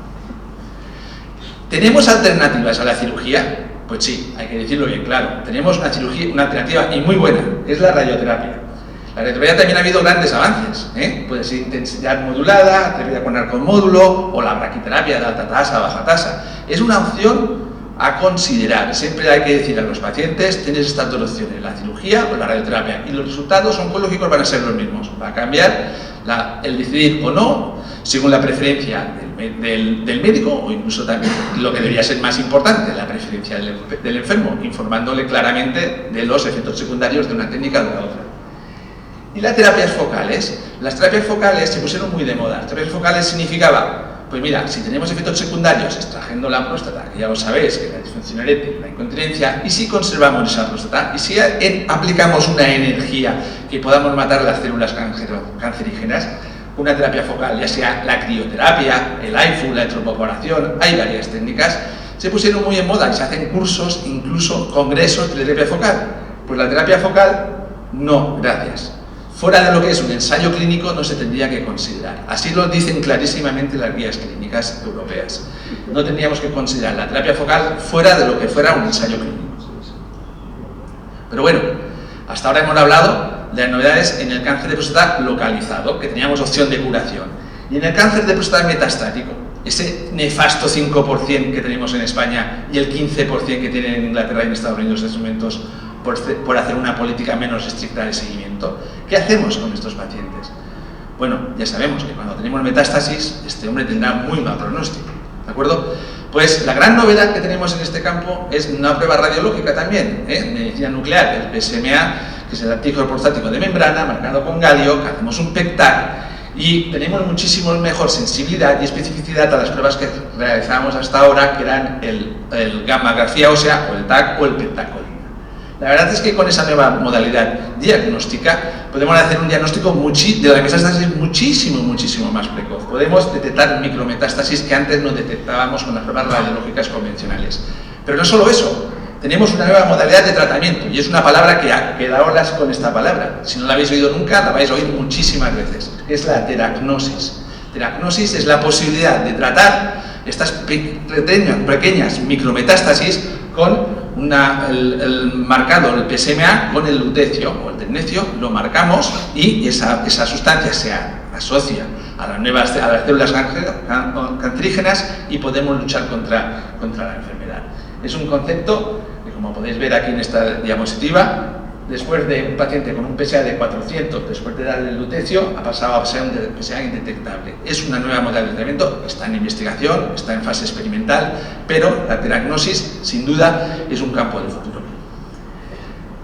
¿Tenemos alternativas a la cirugía? Pues sí, hay que decirlo bien claro. Tenemos una alternativa y muy buena, que es la radioterapia. La radioterapia también ha habido grandes avances. Puede ser intensidad modulada, terapia con arcomódulo o la braquiterapia de alta tasa, baja tasa. Es una opción a considerar. Siempre hay que decir a los pacientes, tienes estas dos opciones, la cirugía o la radioterapia. Y los resultados oncológicos van a ser los mismos. Va a cambiar el decidir o no, según la preferencia del médico, o incluso también lo que debería ser más importante, la preferencia del enfermo, informándole claramente de los efectos secundarios de una técnica o de la otra. Y las terapias focales se pusieron muy de moda. Las terapias focales significaba, pues mira, si tenemos efectos secundarios extrayendo la próstata, que ya lo sabéis, que es la disfunción eréctil, la incontinencia, y si conservamos esa próstata, y si aplicamos una energía que podamos matar las células cancerígenas, una terapia focal, ya sea la crioterapia, el IFU, la electroporación, hay varias técnicas, se pusieron muy en moda y se hacen cursos, incluso congresos de terapia focal. Pues la terapia focal, no, gracias. Fuera de lo que es un ensayo clínico no se tendría que considerar. Así lo dicen clarísimamente las guías clínicas europeas. No tendríamos que considerar la terapia focal fuera de lo que fuera un ensayo clínico. Pero bueno, hasta ahora hemos hablado de las novedades en el cáncer de próstata localizado, que teníamos opción de curación. Y en el cáncer de próstata metastático, ese nefasto 5% que tenemos en España y el 15% que tienen en Inglaterra y en Estados Unidos en estos momentos por hacer una política menos estricta de seguimiento, ¿qué hacemos con estos pacientes? Bueno, ya sabemos que cuando tenemos metástasis, este hombre tendrá muy mal pronóstico, ¿de acuerdo? Pues la gran novedad que tenemos en este campo es una prueba radiológica también, medicina nuclear, el PSMA, que es el antígeno prostático de membrana, marcado con galio, que hacemos un PET-TAC, y tenemos muchísimo mejor sensibilidad y especificidad a las pruebas que realizábamos hasta ahora, que eran el gamma grafía ósea, o el TAC, o el pentacolina. La verdad es que con esa nueva modalidad diagnóstica podemos hacer un diagnóstico de la metástasis muchísimo más precoz. Podemos detectar micrometástasis que antes no detectábamos con las pruebas radiológicas convencionales. Pero no solo eso, tenemos una nueva modalidad de tratamiento, y es una palabra que ha quedado olas con esta palabra. Si no la habéis oído nunca, la vais a oír muchísimas veces. Es la teragnosis. Teragnosis es la posibilidad de tratar estas pequeñas micrometástasis con el marcado, el PSMA, con el lutecio o el tecnecio, lo marcamos y esa sustancia se asocia a las células cancerígenas y podemos luchar contra la enfermedad. Es un concepto que, como podéis ver aquí en esta diapositiva, después de un paciente con un PSA de 400, después de darle el lutecio, ha pasado a ser un PSA indetectable. Es una nueva modalidad de tratamiento, está en investigación, está en fase experimental, pero la teragnosis, sin duda, es un campo del futuro.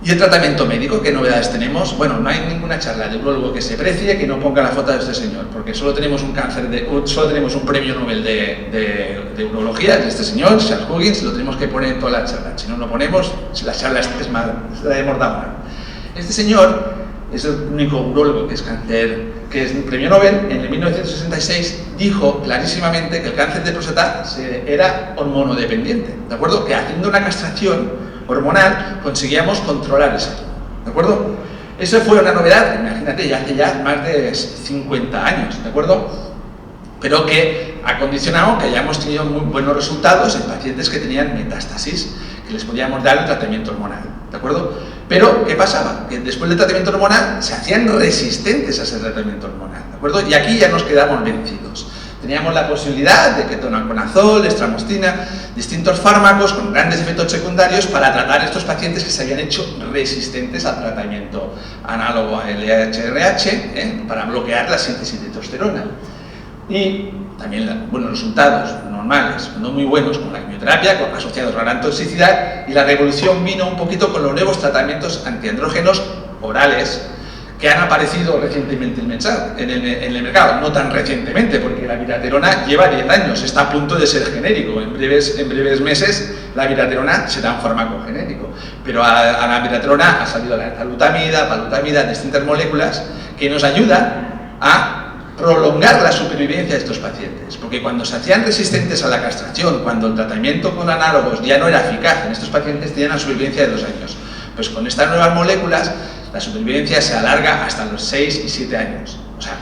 ¿Y el tratamiento médico? ¿Qué novedades tenemos? Bueno, no hay ninguna charla de urologo que se precie que no ponga la foto de este señor, porque solo tenemos un premio Nobel de urología, de este señor, Charles Huggins, lo tenemos que poner en toda la charla. Si no lo ponemos, la charla es la hemos dado mal. Este señor es el único urólogo que es un premio Nobel. En el 1966 dijo clarísimamente que el cáncer de próstata era hormonodependiente, ¿de acuerdo? Que haciendo una castración hormonal conseguíamos controlar ese, ¿de acuerdo? Eso fue una novedad, imagínate, ya hace más de 50 años, ¿de acuerdo? Pero que ha condicionado que hayamos tenido muy buenos resultados en pacientes que tenían metástasis, que les podíamos dar el tratamiento hormonal, ¿de acuerdo? Pero, ¿qué pasaba? Que después del tratamiento hormonal se hacían resistentes a ese tratamiento hormonal, ¿de acuerdo? Y aquí ya nos quedamos vencidos. Teníamos la posibilidad de ketonaconazol, estramostina, distintos fármacos con grandes efectos secundarios para tratar a estos pacientes que se habían hecho resistentes al tratamiento análogo a LHRH, para bloquear la síntesis de testosterona. Y también buenos resultados normales, no muy buenos con la quimioterapia, asociados a gran toxicidad, y la revolución vino un poquito con los nuevos tratamientos antiandrógenos orales que han aparecido recientemente en el mercado, no tan recientemente, porque la viraterona lleva 10 años, está a punto de ser genérico, en breves meses la viraterona será un fármaco genérico, pero a la viraterona ha salido la palutamida, distintas moléculas que nos ayudan a prolongar la supervivencia de estos pacientes, porque cuando se hacían resistentes a la castración, cuando el tratamiento con análogos ya no era eficaz en estos pacientes, tenían una supervivencia de 2 años. Pues con estas nuevas moléculas la supervivencia se alarga hasta los 6 y 7 años. O sea,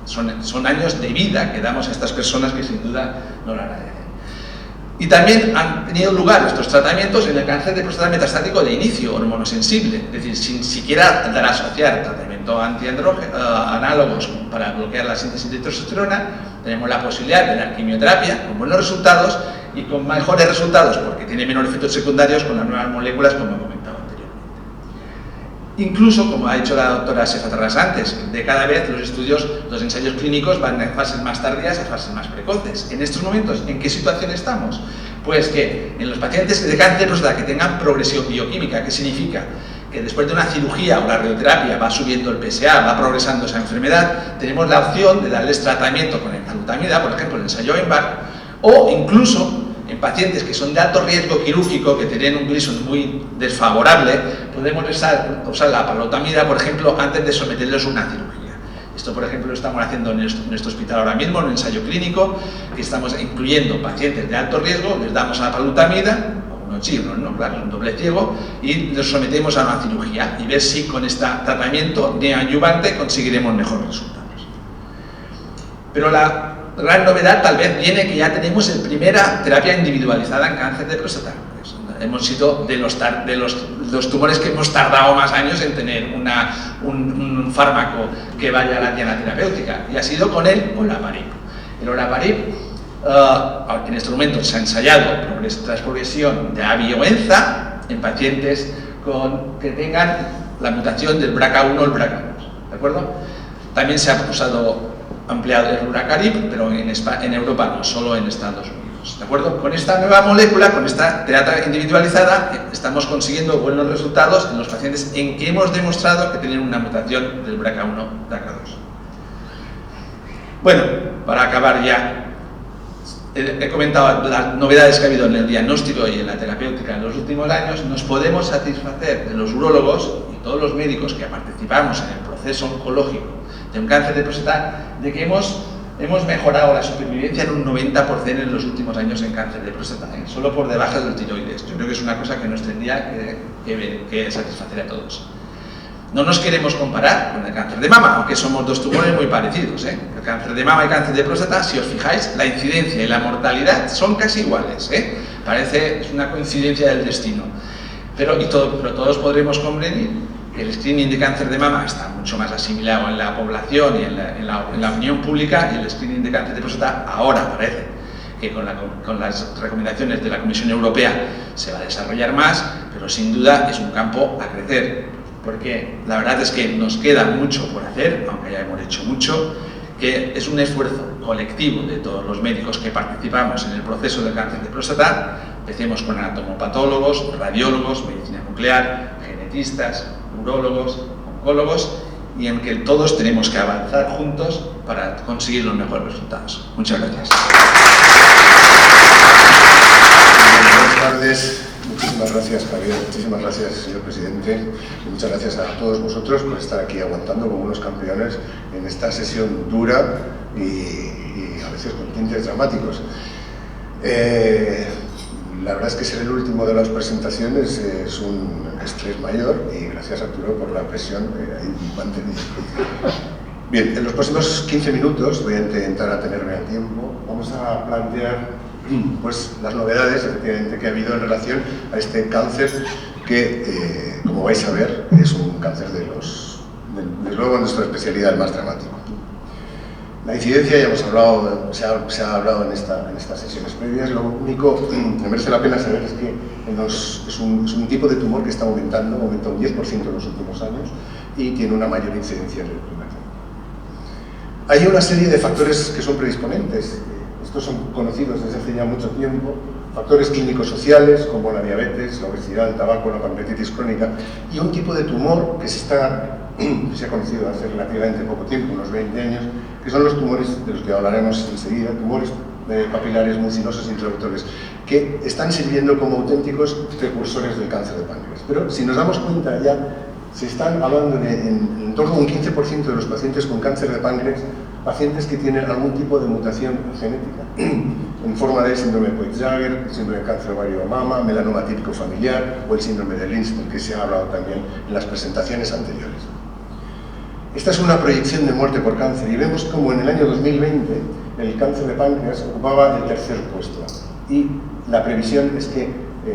son años de vida que damos a estas personas que sin duda no lo agradecen. Y también han tenido lugar estos tratamientos en el cáncer de próstata metastático de inicio, hormonosensible, es decir, sin siquiera dar a asociar tratamiento análogos para bloquear la síntesis de testosterona. Tenemos la posibilidad de dar quimioterapia con buenos resultados y con mejores resultados, porque tiene menores efectos secundarios con las nuevas moléculas, como he comentado anteriormente. Incluso, como ha dicho la doctora Sefa Tarrás antes, de cada vez los ensayos clínicos van de fases más tardías a fases más precoces. En estos momentos, ¿en qué situación estamos? Pues que en los pacientes de cáncer de próstata que tengan progresión bioquímica, ¿qué significa? Que después de una cirugía o la radioterapia va subiendo el PSA, va progresando esa enfermedad, tenemos la opción de darles tratamiento con enzalutamida, por ejemplo, el ensayo EMBARK, o incluso en pacientes que son de alto riesgo quirúrgico, que tienen un Gleason muy desfavorable, podemos usar la palutamida, por ejemplo, antes de someterlos a una cirugía. Esto, por ejemplo, lo estamos haciendo en nuestro hospital ahora mismo, en un ensayo clínico, que estamos incluyendo pacientes de alto riesgo, les damos la palutamida, unos chirros, ¿no? Claro, un doble ciego, y los sometemos a una cirugía y ver si con este tratamiento neoadyuvante conseguiremos mejores resultados. Pero la gran novedad tal vez viene que ya tenemos la primera terapia individualizada en cáncer de próstata. Pues hemos sido de los tumores que hemos tardado más años en tener un fármaco que vaya a la diana terapéutica, y ha sido con el olaparib. El olaparib, en este momento se ha ensayado tras progresión de ABI o ENZA en pacientes que tengan la mutación del BRCA1 o el BRCA2, ¿de acuerdo? También se ha ampliado el rubracarib, pero en Europa no, solo en Estados Unidos, ¿de acuerdo? Con esta nueva molécula, con esta terapia individualizada, estamos consiguiendo buenos resultados en los pacientes en que hemos demostrado que tienen una mutación del BRCA1 BRCA2. Bueno, para acabar ya, he comentado las novedades que ha habido en el diagnóstico y en la terapéutica en los últimos años. Nos podemos satisfacer de los urólogos y todos los médicos que participamos en el proceso oncológico de un cáncer de próstata, de que hemos mejorado la supervivencia en un 90% en los últimos años en cáncer de próstata, solo por debajo del tiroides. Yo creo que es una cosa que nos tendría que satisfacer a todos. No nos queremos comparar con el cáncer de mama, aunque somos dos tumores muy parecidos. El cáncer de mama y cáncer de próstata, si os fijáis, la incidencia y la mortalidad son casi iguales. Parece es una coincidencia del destino. Pero todos podremos comprender que el screening de cáncer de mama está mucho más asimilado en la población y en la opinión pública, y el screening de cáncer de próstata ahora parece que con las recomendaciones de la Comisión Europea se va a desarrollar más, pero sin duda es un campo a crecer. Porque la verdad es que nos queda mucho por hacer, aunque ya hemos hecho mucho, que es un esfuerzo colectivo de todos los médicos que participamos en el proceso del cáncer de próstata. Empecemos con anatomopatólogos, radiólogos, medicina nuclear, genetistas, urólogos, oncólogos, y en que todos tenemos que avanzar juntos para conseguir los mejores resultados. Muchas gracias.
Buenas tardes. Muchísimas gracias, Javier, muchísimas gracias, señor presidente, y muchas gracias a todos vosotros por estar aquí aguantando como unos campeones en esta sesión dura y a veces con tintes dramáticos. La verdad es que ser el último de las presentaciones es un estrés mayor, y gracias, Arturo, por la presión ahí mantenida. Bien, en los próximos 15 minutos, voy a intentar atenerme al tiempo, vamos a plantear pues las novedades, efectivamente, que ha habido en relación a este cáncer que, como vais a ver, es un cáncer desde luego nuestra especialidad, el más dramático. La incidencia, ya hemos hablado, se ha hablado en estas sesiones previas. Lo único que merece la pena saber es que es un tipo de tumor que está aumentando, aumenta un 10% en los últimos años y tiene una mayor incidencia en el primer tiempo. Hay una serie de factores que son predisponentes. Estos son conocidos desde hace ya mucho tiempo, factores clínicos sociales como la diabetes, la obesidad, el tabaco, la pancreatitis crónica, y un tipo de tumor que se ha conocido hace relativamente poco tiempo, unos 20 años, que son los tumores de los que hablaremos enseguida, tumores papilares mucinosos intraductores, que están sirviendo como auténticos precursores del cáncer de páncreas. Pero si nos damos cuenta, ya se están hablando de en torno a un 15% de los pacientes con cáncer de páncreas, pacientes que tienen algún tipo de mutación genética en forma de síndrome de Peutz-Jeghers, síndrome de cáncer ovario o mama, melanoma típico familiar o el síndrome de Lynch, del que se ha hablado también en las presentaciones anteriores. Esta es una proyección de muerte por cáncer, y vemos como en el año 2020 el cáncer de páncreas ocupaba el tercer puesto, y la previsión es que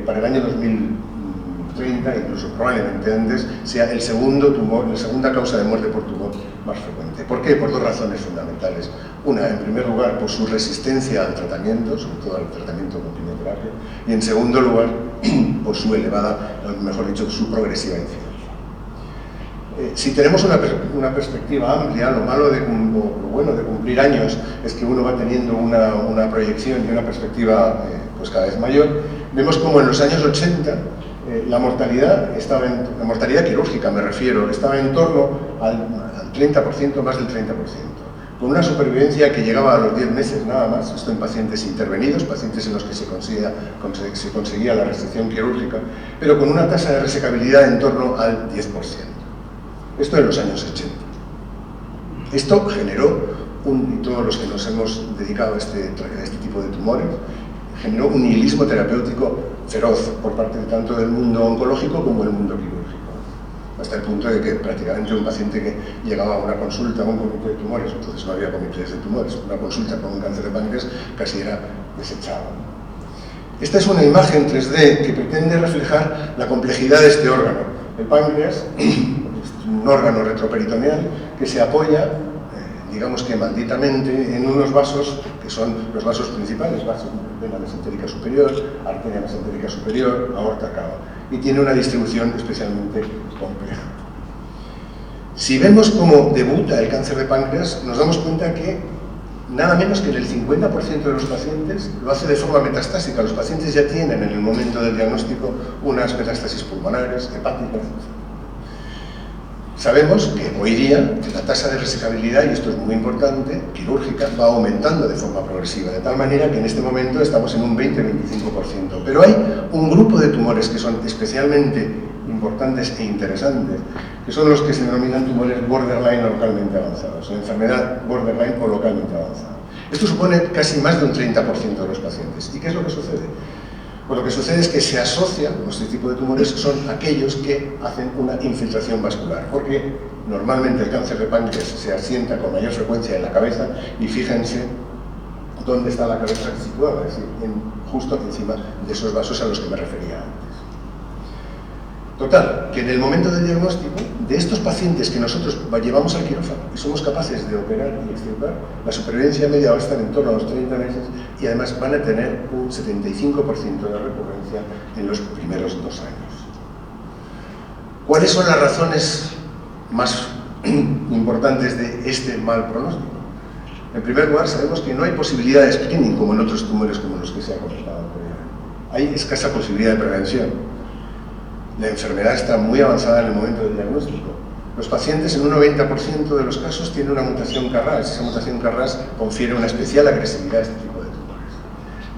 para el año 2030, incluso probablemente antes, sea la segunda causa de muerte por tumor más frecuente. ¿Por qué? Por dos razones fundamentales. Una, en primer lugar, por su resistencia al tratamiento, sobre todo al tratamiento con quimioterapia, y en segundo lugar, por su elevada, mejor dicho, su progresiva incidencia. Si tenemos una perspectiva amplia, lo bueno de cumplir años es que uno va teniendo una proyección y una perspectiva pues cada vez mayor. Vemos como en los años 80 la mortalidad quirúrgica, me refiero, estaba en torno al 30%, más del 30%, con una supervivencia que llegaba a los 10 meses nada más, esto en pacientes intervenidos, pacientes en los que se conseguía la resección quirúrgica, pero con una tasa de resecabilidad en torno al 10%. Esto en los años 80. Esto generó, y todos los que nos hemos dedicado a este tipo de tumores, generó un nihilismo terapéutico feroz por parte tanto del mundo oncológico como del mundo quirúrgico, hasta el punto de que prácticamente un paciente que llegaba a una consulta a un comité de tumores, entonces no había comités de tumores, una consulta con un cáncer de páncreas casi era desechado. Esta es una imagen 3D que pretende reflejar la complejidad de este órgano. El páncreas es un órgano retroperitoneal que se apoya, digamos que malditamente, en unos vasos que son los vasos principales, vena mesentérica superior, arteria mesentérica superior, aorta cava, y tiene una distribución especialmente compleja. Si vemos cómo debuta el cáncer de páncreas, nos damos cuenta que nada menos que en el 50% de los pacientes lo hace de forma metastásica. Los pacientes ya tienen en el momento del diagnóstico unas metástasis pulmonares, hepáticas. Sabemos que hoy día la tasa de resecabilidad, y esto es muy importante, quirúrgica, va aumentando de forma progresiva, de tal manera que en este momento estamos en un 20-25%. Pero hay un grupo de tumores que son especialmente importantes e interesantes, que son los que se denominan tumores borderline o localmente avanzados, o enfermedad borderline o localmente avanzada. Esto supone casi más de un 30% de los pacientes. ¿Y qué es lo que sucede? Pues lo que sucede es que se asocian, este tipo de tumores son aquellos que hacen una infiltración vascular, porque normalmente el cáncer de páncreas se asienta con mayor frecuencia en la cabeza, y fíjense dónde está la cabeza situada, es decir, justo encima de esos vasos a los que me refería antes. Total, que en el momento del diagnóstico, de estos pacientes que nosotros llevamos al quirófano y somos capaces de operar y extirpar, la supervivencia media va a estar en torno a los 30 meses, y además van a tener un 75% de recurrencia en los primeros 2 años. ¿Cuáles son las razones más importantes de este mal pronóstico? En primer lugar, sabemos que no hay posibilidad de screening como en otros tumores como los que se ha comentado anteriormente. Hay escasa posibilidad de prevención. La enfermedad está muy avanzada en el momento del diagnóstico. Los pacientes, en un 90% de los casos, tienen una mutación KRAS. Esa mutación KRAS confiere una especial agresividad a este tipo de tumores.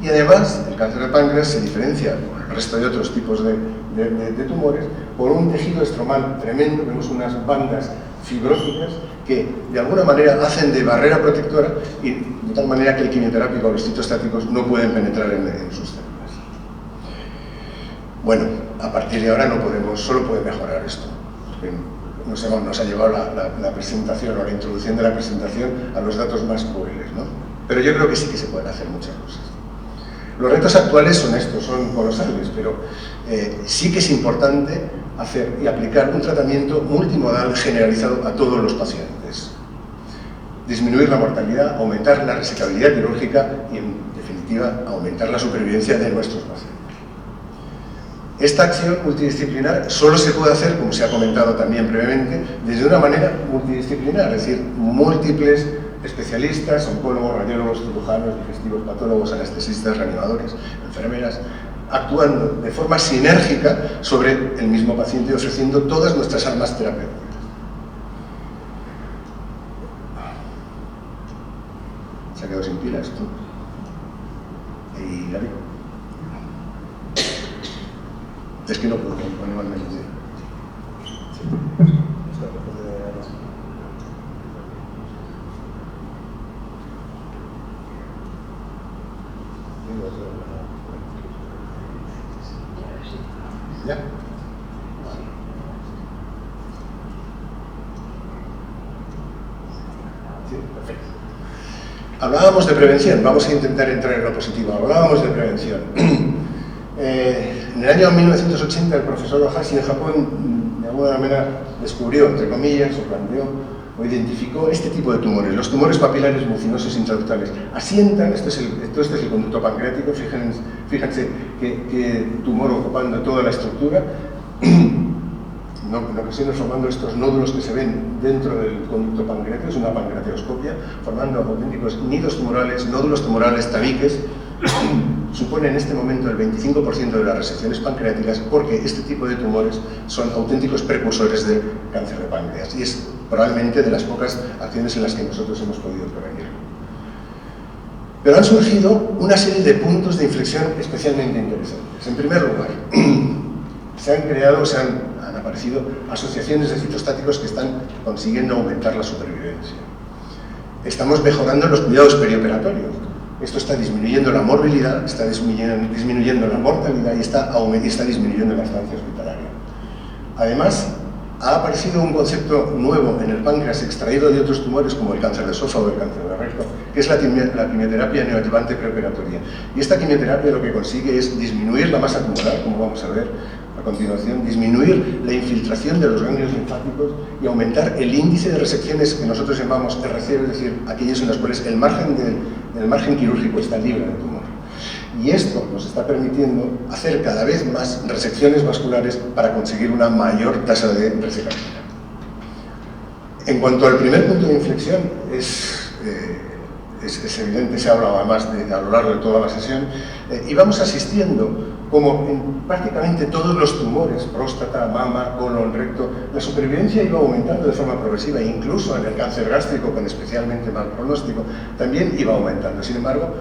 Y además, el cáncer de páncreas se diferencia con el resto de otros tipos de tumores por un tejido estromal tremendo. Vemos unas bandas fibróticas que, de alguna manera, hacen de barrera protectora, y de tal manera que el quimioterápico o los citostáticos no pueden penetrar en sus células. Bueno, a partir de ahora solo puede mejorar esto. Nos ha llevado la presentación o la introducción de la presentación a los datos más crueles, ¿no? Pero yo creo que sí que se pueden hacer muchas cosas. Los retos actuales son estos, son colosales, pero sí que es importante hacer y aplicar un tratamiento multimodal generalizado a todos los pacientes. Disminuir la mortalidad, aumentar la resecabilidad quirúrgica y, en definitiva, aumentar la supervivencia de nuestros pacientes. Esta acción multidisciplinar solo se puede hacer, como se ha comentado también brevemente, desde una manera multidisciplinar, es decir, múltiples especialistas, oncólogos, radiólogos, cirujanos, digestivos, patólogos, anestesistas, reanimadores, enfermeras, actuando de forma sinérgica sobre el mismo paciente, ofreciendo todas nuestras armas terapéuticas. ¿Se ha quedado sin pilas tú? ¿Y Gaby? Es que no puedo poner más menos. ¿Ya? Sí, perfecto. Hablábamos de prevención, vamos a intentar entrar en lo positivo. Hablábamos de prevención. En el año 1980 el profesor Ohashi en Japón de alguna manera descubrió, entre comillas, o planteó, o identificó este tipo de tumores. Los tumores papilares mucinosos intraductales asientan, este es el conducto pancreático, fíjense que tumor ocupando toda la estructura, en ocasiones formando estos nódulos que se ven dentro del conducto pancreático, es una pancreatoscopia, formando auténticos nidos tumorales, nódulos tumorales, tabiques. Supone en este momento el 25% de las resecciones pancreáticas, porque este tipo de tumores son auténticos precursores del cáncer de páncreas, y es probablemente de las pocas acciones en las que nosotros hemos podido prevenir. Pero han surgido una serie de puntos de inflexión especialmente interesantes. En primer lugar, han aparecido asociaciones de citostáticos que están consiguiendo aumentar la supervivencia. Estamos mejorando los cuidados perioperatorios. Esto está disminuyendo la morbilidad, está disminuyendo la mortalidad y está disminuyendo la estancia hospitalaria. Además, ha aparecido un concepto nuevo en el páncreas extraído de otros tumores como el cáncer de esófago o el cáncer de recto, que es la quimioterapia neoadjuvante preoperatoria. Y esta quimioterapia lo que consigue es disminuir la masa tumoral, como vamos a ver a continuación, disminuir la infiltración de los ganglios linfáticos y aumentar el índice de resecciones que nosotros llamamos R0, es decir, aquellas en las cuales el margen quirúrgico está libre de tumor. Y esto nos está permitiendo hacer cada vez más resecciones vasculares para conseguir una mayor tasa de resecabilidad. En cuanto al primer punto de inflexión, es evidente, se ha hablado además a lo largo de toda la sesión, y vamos asistiendo como en prácticamente todos los tumores, próstata, mama, colon, recto, la supervivencia iba aumentando de forma progresiva, e incluso en el cáncer gástrico, con especialmente mal pronóstico, también iba aumentando. Sin embargo,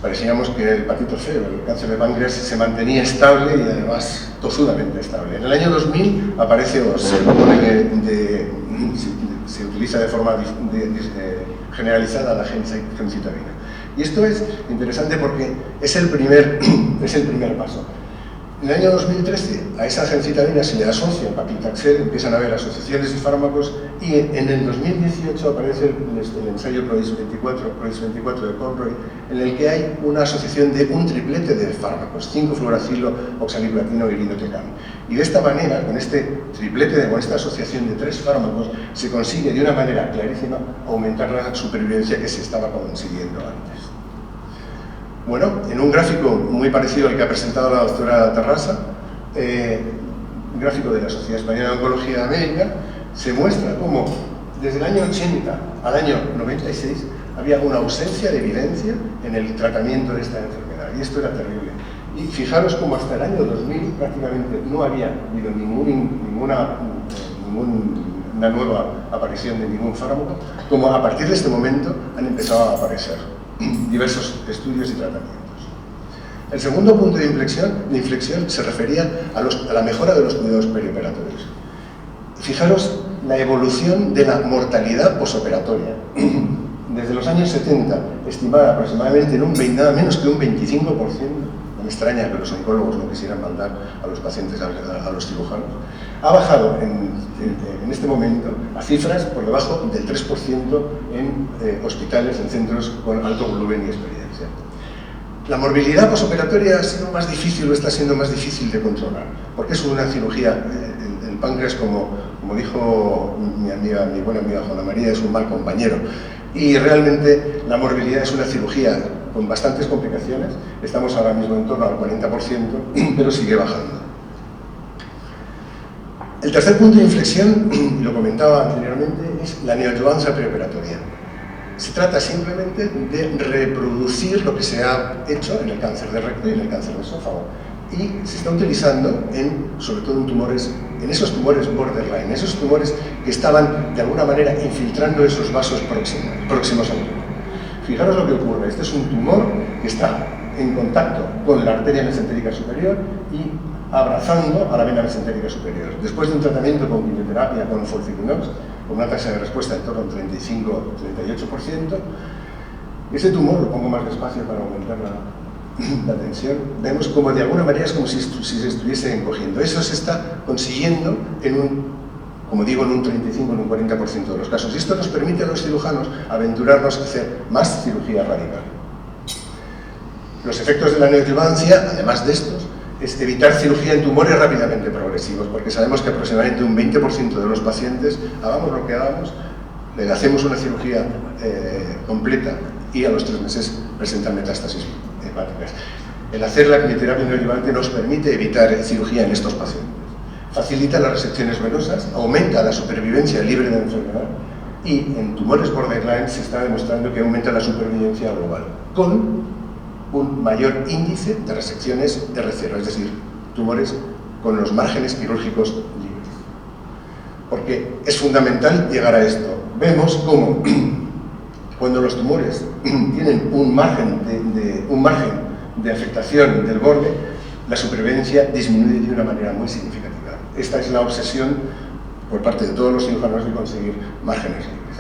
parecíamos que el hepatitis C, el cáncer de páncreas, se mantenía estable y además tosudamente estable. En el año 2000 aparece, o se propone que se utiliza de forma generalizada la gemcitabina. Y esto es interesante porque es el primer paso. En el año 2013 a esa gemcitabina se le asocia el paclitaxel, empiezan a haber asociaciones de fármacos, y en el 2018 aparece el ensayo PROIS-24 de Conroy, en el que hay una asociación de un triplete de fármacos, 5-fluoracilo, oxaliplatino y irinotecan. Y de esta manera, con este triplete, con esta asociación de 3 fármacos, se consigue de una manera clarísima aumentar la supervivencia que se estaba consiguiendo antes. Bueno, en un gráfico muy parecido al que ha presentado la doctora Terrassa, un gráfico de la Sociedad Española de Oncología de América, se muestra cómo desde el año 80 al año 96 había una ausencia de evidencia en el tratamiento de esta enfermedad, y esto era terrible. Y fijaros cómo hasta el año 2000 prácticamente no había habido ninguna nueva aparición de ningún fármaco, como a partir de este momento han empezado a aparecer diversos estudios y tratamientos. El segundo punto de inflexión se refería a la mejora de los cuidados perioperatorios. Fijaros la evolución de la mortalidad posoperatoria. Desde los años 70, estimada aproximadamente en nada menos que un 25%, no me extraña que los oncólogos no quisieran mandar a los pacientes a los cirujanos, ha bajado en este momento a cifras por debajo del 3% en hospitales, en centros con alto volumen y experiencia. La morbilidad posoperatoria ha sido más difícil, o está siendo más difícil de controlar, porque es una cirugía, el páncreas, como dijo mi buena amiga Juana María, es un mal compañero, y realmente la morbilidad es una cirugía con bastantes complicaciones. Estamos ahora mismo en torno al 40%, pero sigue bajando. El tercer punto de inflexión, lo comentaba anteriormente, es la neoadjuvancia preoperatoria. Se trata simplemente de reproducir lo que se ha hecho en el cáncer de recto y en el cáncer de esófago. Y se está utilizando sobre todo en esos tumores borderline, esos tumores que estaban de alguna manera infiltrando esos vasos próximos al tumor. Fijaros lo que ocurre. Este es un tumor que está en contacto con la arteria mesentérica superior y abrazando a la vena mesentérica superior. Después de un tratamiento con quimioterapia, con folfirinox, con una tasa de respuesta en torno al 35-38%, ese tumor, lo pongo más despacio para aumentar la tensión, vemos como de alguna manera es como si se estuviese encogiendo. Eso se está consiguiendo como digo, en un 35, en un 40% de los casos. Y esto nos permite a los cirujanos aventurarnos a hacer más cirugía radical. Los efectos de la neoadjuvancia, además de estos, es evitar cirugía en tumores rápidamente progresivos, porque sabemos que aproximadamente un 20% de los pacientes, hagamos lo que hagamos, le hacemos una cirugía completa y a los 3 meses presentan metástasis hepáticas. El hacer la quimioterapia neoadjuvante nos permite evitar cirugía en estos pacientes. Facilita las resecciones venosas, aumenta la supervivencia libre de enfermedad y en tumores borderline se está demostrando que aumenta la supervivencia global, con un mayor índice de resecciones R0, es decir, tumores con los márgenes quirúrgicos libres. Porque es fundamental llegar a esto. Vemos cómo cuando los tumores tienen un margen de afectación del borde, la supervivencia disminuye de una manera muy significativa. Esta es la obsesión por parte de todos los cirujanos de conseguir márgenes libres.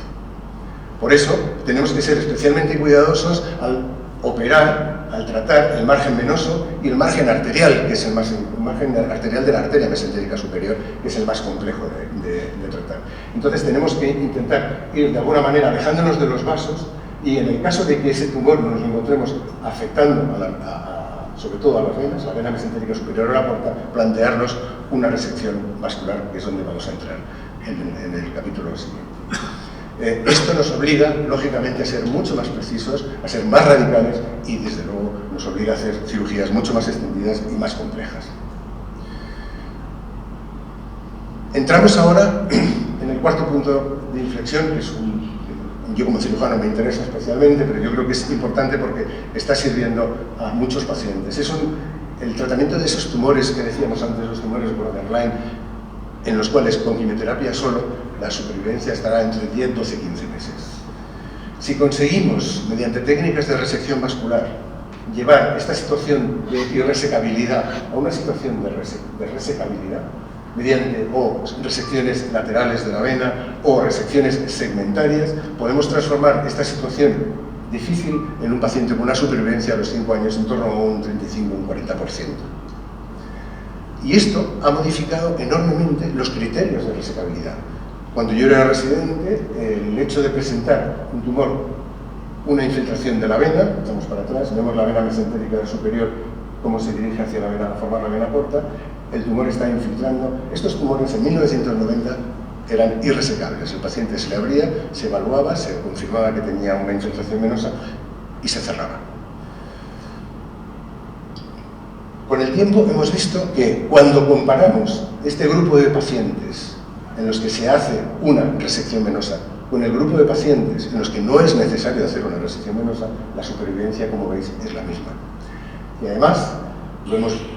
Por eso tenemos que ser especialmente cuidadosos al operar, al tratar el margen venoso y el margen arterial, que es el margen arterial de la arteria mesentérica superior, que es el más complejo de tratar. Entonces tenemos que intentar ir de alguna manera alejándonos de los vasos, y en el caso de que ese tumor nos lo encontremos afectando sobre todo a las venas, la vena mesentérica superior o la porta, plantearnos una resección vascular, que es donde vamos a entrar en el capítulo siguiente. Esto nos obliga, lógicamente, a ser mucho más precisos, a ser más radicales y, desde luego, nos obliga a hacer cirugías mucho más extendidas y más complejas. Entramos ahora en el cuarto punto de inflexión, que es yo como cirujano me interesa especialmente, pero yo creo que es importante porque está sirviendo a muchos pacientes. Es el tratamiento de esos tumores que decíamos antes, los tumores borderline, en los cuales con quimioterapia solo la supervivencia estará entre 10, 12, 15 meses. Si conseguimos, mediante técnicas de resección vascular, llevar esta situación de irresecabilidad a una situación de resecabilidad, mediante o resecciones laterales de la vena o resecciones segmentarias, podemos transformar esta situación difícil en un paciente con una supervivencia a los 5 años en torno a un 35 o un 40%. Y esto ha modificado enormemente los criterios de resecabilidad. Cuando yo era residente, el hecho de presentar un tumor, una infiltración de la vena, estamos para atrás, vemos la vena mesentérica superior, cómo se dirige hacia la vena, a formar la vena corta, el tumor está infiltrando. Estos tumores en 1990 eran irresecables. El paciente se le abría, se evaluaba, se confirmaba que tenía una infiltración venosa y se cerraba. Con el tiempo hemos visto que cuando comparamos este grupo de pacientes en los que se hace una resección venosa con el grupo de pacientes en los que no es necesario hacer una resección venosa, la supervivencia, como veis, es la misma. Y además,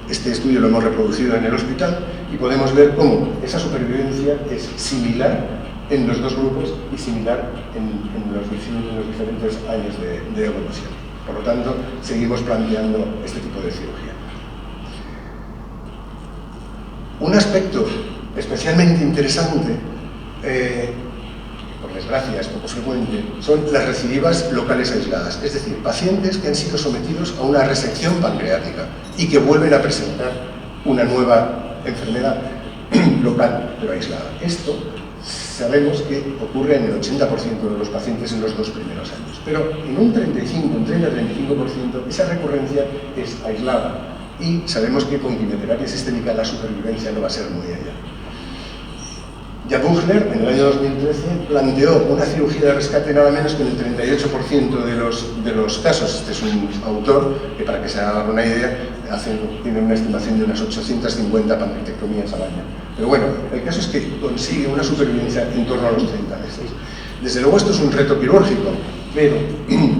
este estudio lo hemos reproducido en el hospital y podemos ver cómo esa supervivencia es similar en los dos grupos y similar en los diferentes años de evolución. Por lo tanto, seguimos planteando este tipo de cirugía. Un aspecto especialmente interesante, por desgracia es poco frecuente, son las recidivas locales aisladas, es decir, pacientes que han sido sometidos a una resección pancreática y que vuelven a presentar una nueva enfermedad local pero aislada. Esto sabemos que ocurre en el 80% de los pacientes en los 2 primeros años, pero en un 30-35% esa recurrencia es aislada y sabemos que con quimioterapia sistémica la supervivencia no va a ser muy allá. Jan Buchner, en el año 2013, planteó una cirugía de rescate nada menos que en el 38% de los casos. Este es un autor que, para que se haga una idea, tiene una estimación de unas 850 pancreatectomías al año. Pero bueno, el caso es que consigue una supervivencia en torno a los 30 meses. Desde luego esto es un reto quirúrgico, pero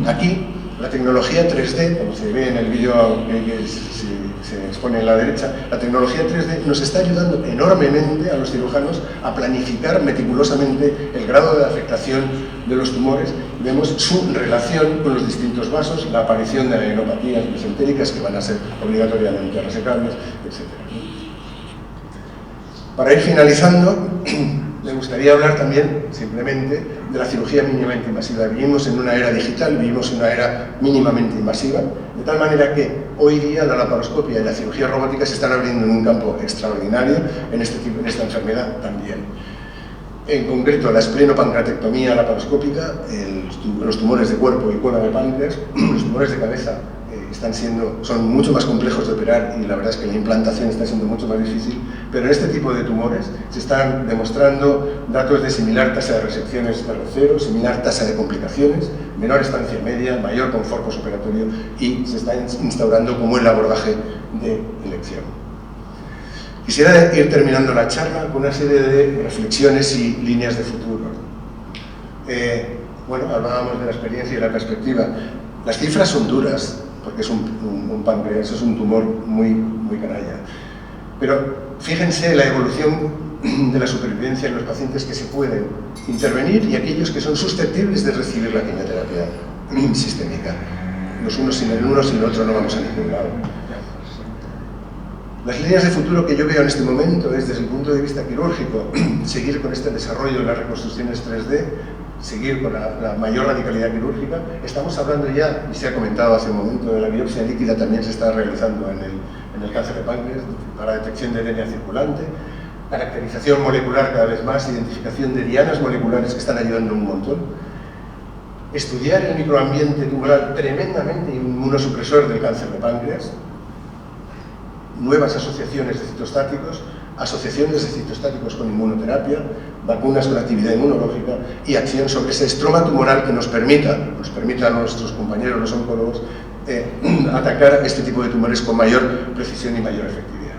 aquí la tecnología 3D, como se ve en el vídeo que se expone en la derecha, la tecnología 3D nos está ayudando enormemente a los cirujanos a planificar meticulosamente el grado de afectación de los tumores. Vemos su relación con los distintos vasos, la aparición de adenopatías mesentéricas que van a ser obligatoriamente resecables, etc. Para ir finalizando, me gustaría hablar también, simplemente, de la cirugía mínimamente invasiva. Vivimos en una era digital, vivimos en una era mínimamente invasiva, de tal manera que hoy día la laparoscopia y la cirugía robótica se están abriendo en un campo extraordinario en esta enfermedad también. En concreto, la esplenopancreatectomía laparoscópica, los tumores de cuerpo y cola de páncreas, los tumores de cabeza son mucho más complejos de operar y la verdad es que la implantación está siendo mucho más difícil, pero en este tipo de tumores se están demostrando datos de similar tasa de resecciones R0, similar tasa de complicaciones, menor estancia media, mayor confort postoperatorio y se está instaurando como el abordaje de elección. Quisiera ir terminando la charla con una serie de reflexiones y líneas de futuro. Bueno, hablábamos de la experiencia y la perspectiva. Las cifras son duras, porque es un páncreas, es un tumor muy canalla. Pero fíjense la evolución de la supervivencia en los pacientes que se pueden intervenir y aquellos que son susceptibles de recibir la quimioterapia sistémica. Los unos sin el uno, sin el otro no vamos a ningún lado. Las líneas de futuro que yo veo en este momento es, desde el punto de vista quirúrgico, seguir con este desarrollo de las reconstrucciones 3D, seguir con la mayor radicalidad quirúrgica. Estamos hablando ya, y se ha comentado hace un momento, de la biopsia líquida, también se está realizando en el cáncer de páncreas para detección de DNA circulante, caracterización molecular cada vez más, identificación de dianas moleculares que están ayudando un montón, estudiar el microambiente tumoral tremendamente inmunosupresor del cáncer de páncreas, nuevas asociaciones de citostáticos, asociaciones de citostáticos con inmunoterapia, vacunas con actividad inmunológica y acción sobre ese estroma tumoral que nos permita a nuestros compañeros, los oncólogos, atacar este tipo de tumores con mayor precisión y mayor efectividad.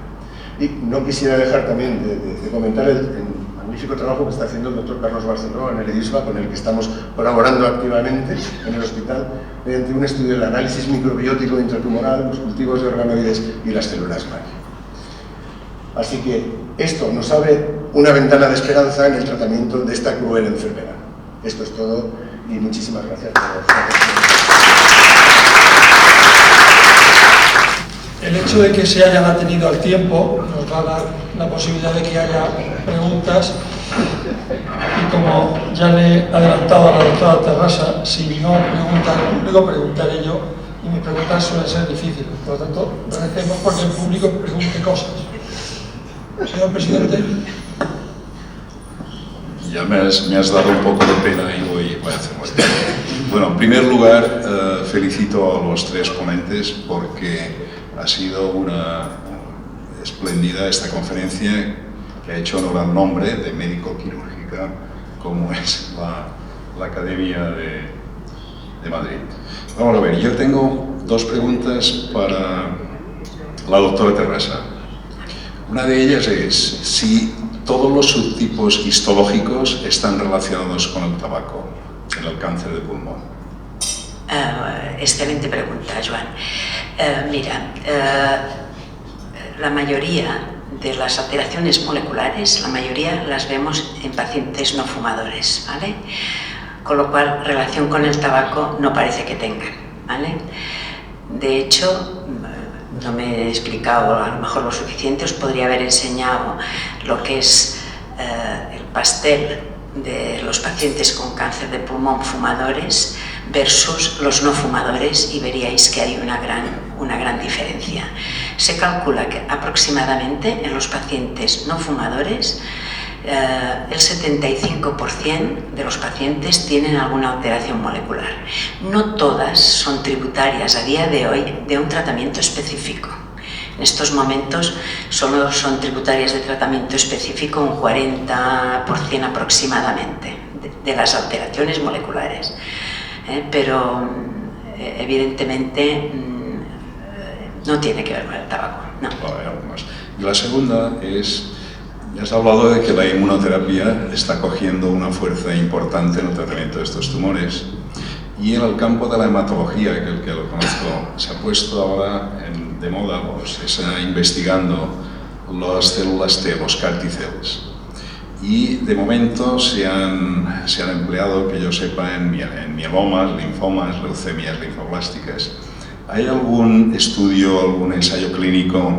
Y no quisiera dejar también de comentar, a magnífico trabajo que está haciendo el doctor Carlos Barceló en el EDISBA, con el que estamos colaborando activamente en el hospital, mediante un estudio del análisis microbiótico intratumoral, los cultivos de organoides y las células madre. Así que esto nos abre una ventana de esperanza en el tratamiento de esta cruel enfermedad. Esto es todo y muchísimas gracias por la atención.
El hecho de que se hayan atenido al tiempo nos va a dar la posibilidad de que haya preguntas y como ya le he adelantado a la doctora Terrasa, si no preguntan, luego preguntaré yo y mis preguntas suelen ser difíciles, por lo tanto, agradecemos porque el público pregunte cosas. Señor presidente.
Ya me has dado un poco de pena y voy a hacer más. Bueno, en primer lugar, felicito a los tres ponentes porque ha sido una espléndida esta conferencia que ha hecho honor al nombre de médico-quirúrgica como es la Academia de Madrid. Vamos a ver, yo tengo dos preguntas para la doctora Terrasa. Una de ellas es si todos los subtipos histológicos están relacionados con el tabaco en el cáncer de pulmón.
Excelente pregunta, Joan. Mira, la mayoría de las alteraciones moleculares, la mayoría las vemos en pacientes no fumadores, ¿vale? Con lo cual, relación con el tabaco no parece que tengan, ¿vale? De hecho, no me he explicado a lo mejor lo suficiente, os podría haber enseñado lo que es el pastel de los pacientes con cáncer de pulmón fumadores versus los no fumadores y veríais que hay una gran diferencia. Se calcula que aproximadamente en los pacientes no fumadores el 75% de los pacientes tienen alguna alteración molecular. No todas son tributarias a día de hoy de un tratamiento específico. En estos momentos solo son tributarias de tratamiento específico un 40% aproximadamente de las alteraciones moleculares. Pero evidentemente no tiene que ver con el tabaco. No.
Vale, algo más. Y la segunda es, ya has hablado de que la inmunoterapia está cogiendo una fuerza importante en el tratamiento de estos tumores. Y en el campo de la hematología, que el que lo conozco, se ha puesto ahora de moda, o se está investigando las células T, los CAR T-cells. Y de momento se han empleado, que yo sepa, en mielomas, linfomas, leucemias linfoblásticas. ¿Hay algún estudio, algún ensayo clínico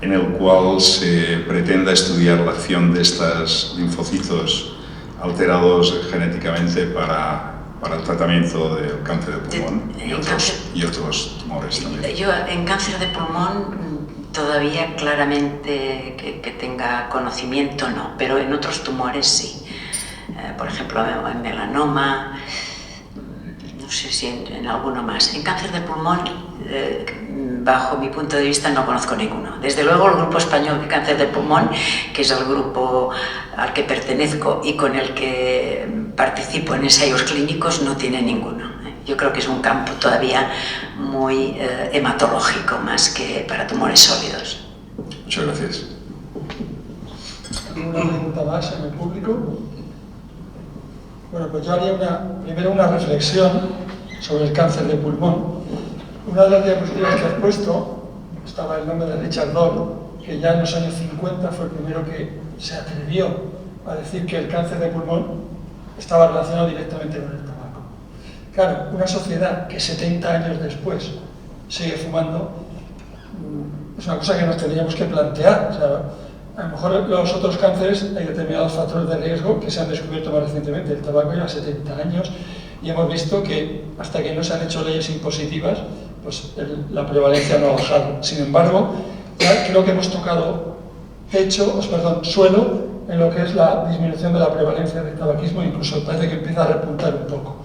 en el cual se pretenda estudiar la acción de estos linfocitos alterados genéticamente para el tratamiento del cáncer de pulmón y otros tumores también?
Yo en cáncer de pulmón todavía claramente que tenga conocimiento no, pero en otros tumores sí. Por ejemplo, en melanoma, no sé si en alguno más. En cáncer de pulmón, bajo mi punto de vista, no conozco ninguno. Desde luego el Grupo Español de Cáncer de Pulmón, que es el grupo al que pertenezco y con el que participo en ensayos clínicos, no tiene ninguno. Yo creo que es un campo todavía muy hematológico, más que para tumores sólidos.
Muchas gracias.
¿Alguna pregunta más en el público? Bueno, pues yo haría primero una reflexión sobre el cáncer de pulmón. Una de las diapositivas que has puesto estaba el nombre de Richard Doll, que ya en los años 50 fue el primero que se atrevió a decir que el cáncer de pulmón estaba relacionado directamente con el tabaco. Claro, una sociedad que 70 años después sigue fumando es una cosa que nos tendríamos que plantear. O sea, a lo mejor los otros cánceres hay determinados factores de riesgo que se han descubierto más recientemente. El tabaco lleva 70 años y hemos visto que hasta que no se han hecho leyes impositivas, pues la prevalencia no ha bajado. Sin embargo, ya creo que hemos tocado suelo en lo que es la disminución de la prevalencia del tabaquismo, incluso parece que empieza a repuntar un poco.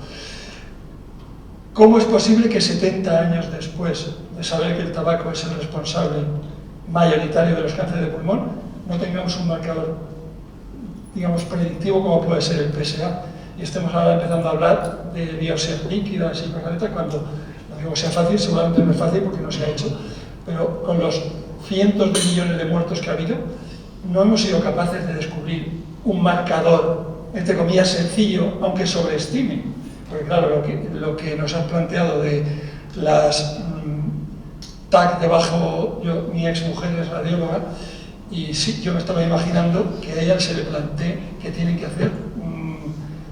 ¿Cómo es posible que 70 años después de saber que el tabaco es el responsable mayoritario de los cánceres de pulmón, no tengamos un marcador, digamos, predictivo como puede ser el PSA? Y estemos ahora empezando a hablar de biopsias líquidas y cosas, cuando no digo que sea fácil, seguramente no es fácil porque no se ha hecho, pero con los cientos de millones de muertos que ha habido, no hemos sido capaces de descubrir un marcador, entre comillas, sencillo, aunque sobreestime. Porque claro, lo que nos has planteado de las TAC debajo, mi ex mujer es radióloga, y sí, yo me estaba imaginando que a ella se le plantee que tienen que hacer